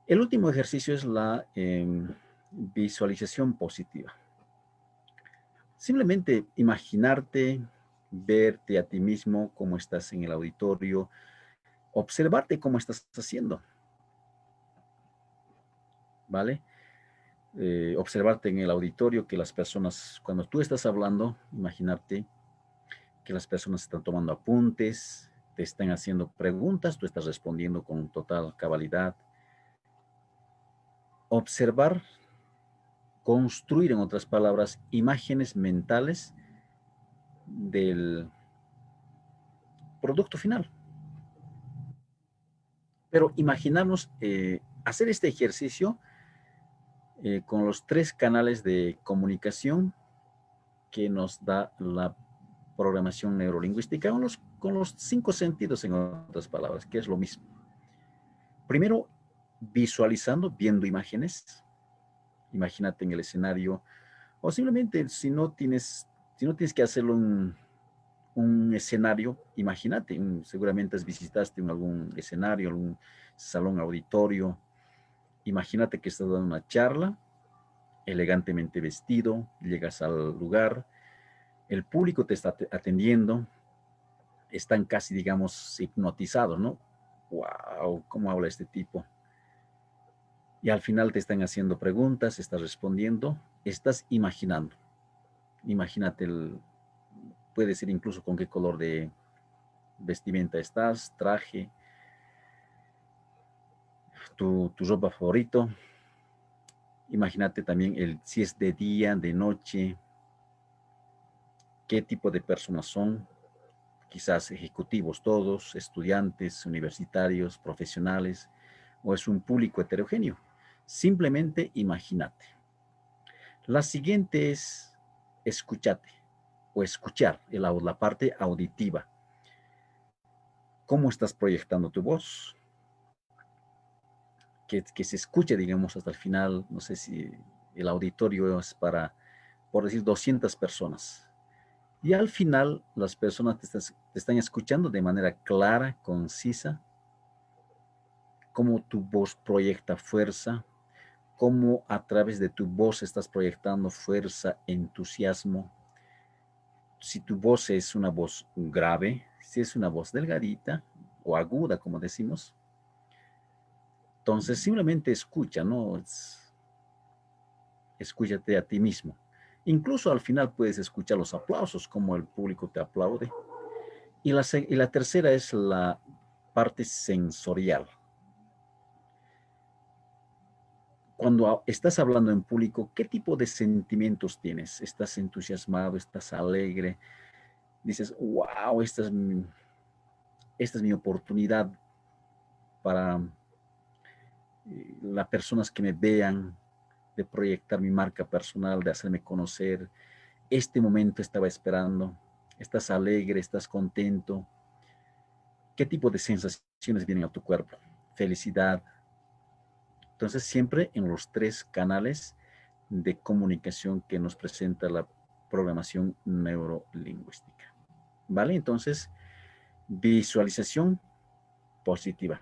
El último ejercicio es la visualización positiva. Simplemente imaginarte, verte a ti mismo, cómo estás en el auditorio, observarte cómo estás haciendo. ¿Vale? Observarte en el auditorio, que las personas, cuando tú estás hablando, imaginarte que las personas están tomando apuntes, te están haciendo preguntas, tú estás respondiendo con total cabalidad. Observar, construir, en otras palabras, imágenes mentales del producto final. Pero imaginarnos hacer este ejercicio con los 3 canales de comunicación que nos da la programación neurolingüística, con los 5 sentidos, en otras palabras, que es lo mismo. Primero, visualizando, viendo imágenes. Imagínate en el escenario, o simplemente si no tienes que hacerlo un escenario, imagínate, seguramente visitaste algún escenario, algún salón auditorio, Imagínate que estás dando una charla, elegantemente vestido, llegas al lugar, el público te está atendiendo, están casi, digamos, hipnotizados, ¿no? ¡Wow! ¿Cómo habla este tipo? Y al final te están haciendo preguntas, estás respondiendo, estás imaginando. Imagínate, puede ser incluso con qué color de vestimenta estás, traje, tu ropa favorito. Imagínate también si es de día, de noche, qué tipo de personas son, quizás ejecutivos todos, estudiantes, universitarios, profesionales, o es un público heterogéneo. Simplemente imagínate. La siguiente es escúchate o escuchar la parte auditiva. ¿Cómo estás proyectando tu voz? Que se escuche, digamos, hasta el final. No sé si el auditorio es para, por decir, 200 personas. Y al final las personas te están escuchando de manera clara, concisa, cómo tu voz proyecta fuerza, cómo a través de tu voz estás proyectando fuerza, entusiasmo. Si tu voz es una voz grave, si es una voz delgadita o aguda, como decimos, entonces simplemente escucha, ¿no? Escúchate a ti mismo. Incluso al final puedes escuchar los aplausos, como el público te aplaude. Y la tercera es la parte sensorial. Cuando estás hablando en público, ¿qué tipo de sentimientos tienes? ¿Estás entusiasmado? ¿Estás alegre? Dices, wow, esta es mi oportunidad para las personas que me vean, de proyectar mi marca personal, de hacerme conocer. Este momento estaba esperando. ¿Estás alegre? ¿Estás contento? ¿Qué tipo de sensaciones vienen a tu cuerpo? Felicidad. Entonces, siempre en los tres canales de comunicación que nos presenta la programación neurolingüística. ¿Vale? Entonces, visualización positiva.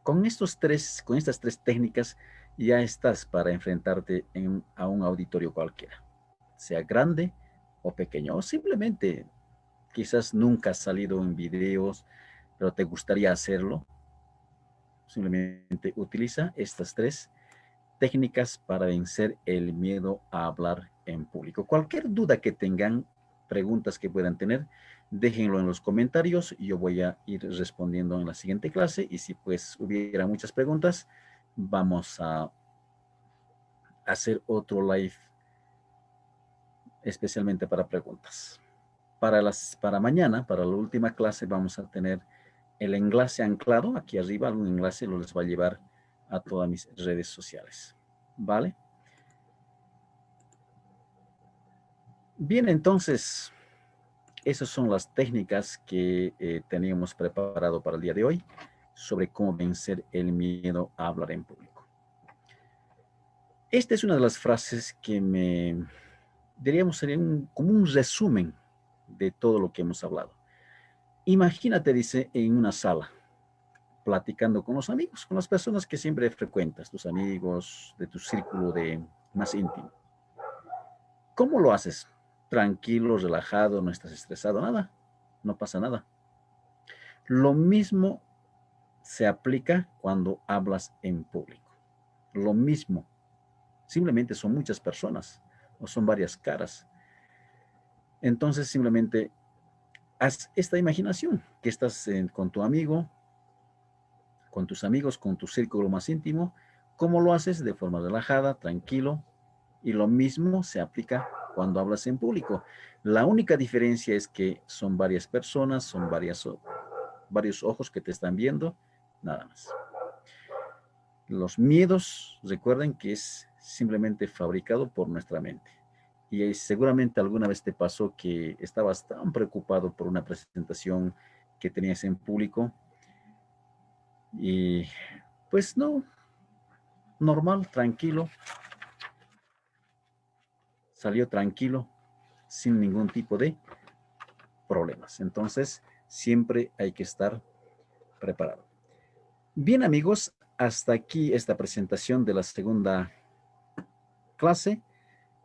Con estas tres técnicas ya estás para enfrentarte a un auditorio cualquiera, sea grande o pequeño, o simplemente quizás nunca has salido en videos, pero te gustaría hacerlo. Simplemente utiliza estas tres técnicas para vencer el miedo a hablar en público. Cualquier duda que tengan, preguntas que puedan tener, déjenlo en los comentarios. Yo voy a ir respondiendo en la siguiente clase y si pues hubiera muchas preguntas, vamos a hacer otro live especialmente para preguntas. Para mañana, para la última clase, vamos a tener el enlace anclado aquí arriba, algún enlace lo les va a llevar a todas mis redes sociales. ¿Vale? Bien, entonces, esas son las técnicas que teníamos preparado para el día de hoy sobre cómo vencer el miedo a hablar en público. Esta es una de las frases que diríamos, sería como un resumen de todo lo que hemos hablado. Imagínate, dice, en una sala, platicando con los amigos, con las personas que siempre frecuentas, tus amigos, de tu círculo más íntimo. ¿Cómo lo haces? Tranquilo, relajado, no estás estresado, nada, no pasa nada. Lo mismo se aplica cuando hablas en público. Lo mismo. Simplemente son muchas personas o son varias caras. Entonces simplemente haz esta imaginación que estás con tu amigo, con tus amigos, con tu círculo más íntimo. ¿Cómo lo haces? De forma relajada, tranquilo. Y lo mismo se aplica cuando hablas en público. La única diferencia es que son varias personas, son varios ojos que te están viendo, nada más. Los miedos, recuerden que es simplemente fabricado por nuestra mente. Y seguramente alguna vez te pasó que estabas tan preocupado por una presentación que tenías en público y pues no, normal, tranquilo, salió tranquilo, sin ningún tipo de problemas. Entonces, siempre hay que estar preparado. Bien, amigos, hasta aquí esta presentación de la segunda clase.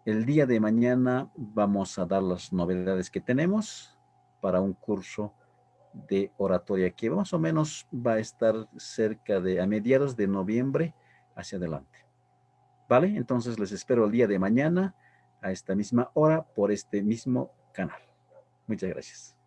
El día de mañana vamos a dar las novedades que tenemos para un curso de oratoria que más o menos va a estar cerca de a mediados de noviembre hacia adelante. ¿Vale? Entonces les espero el día de mañana a esta misma hora por este mismo canal. Muchas gracias.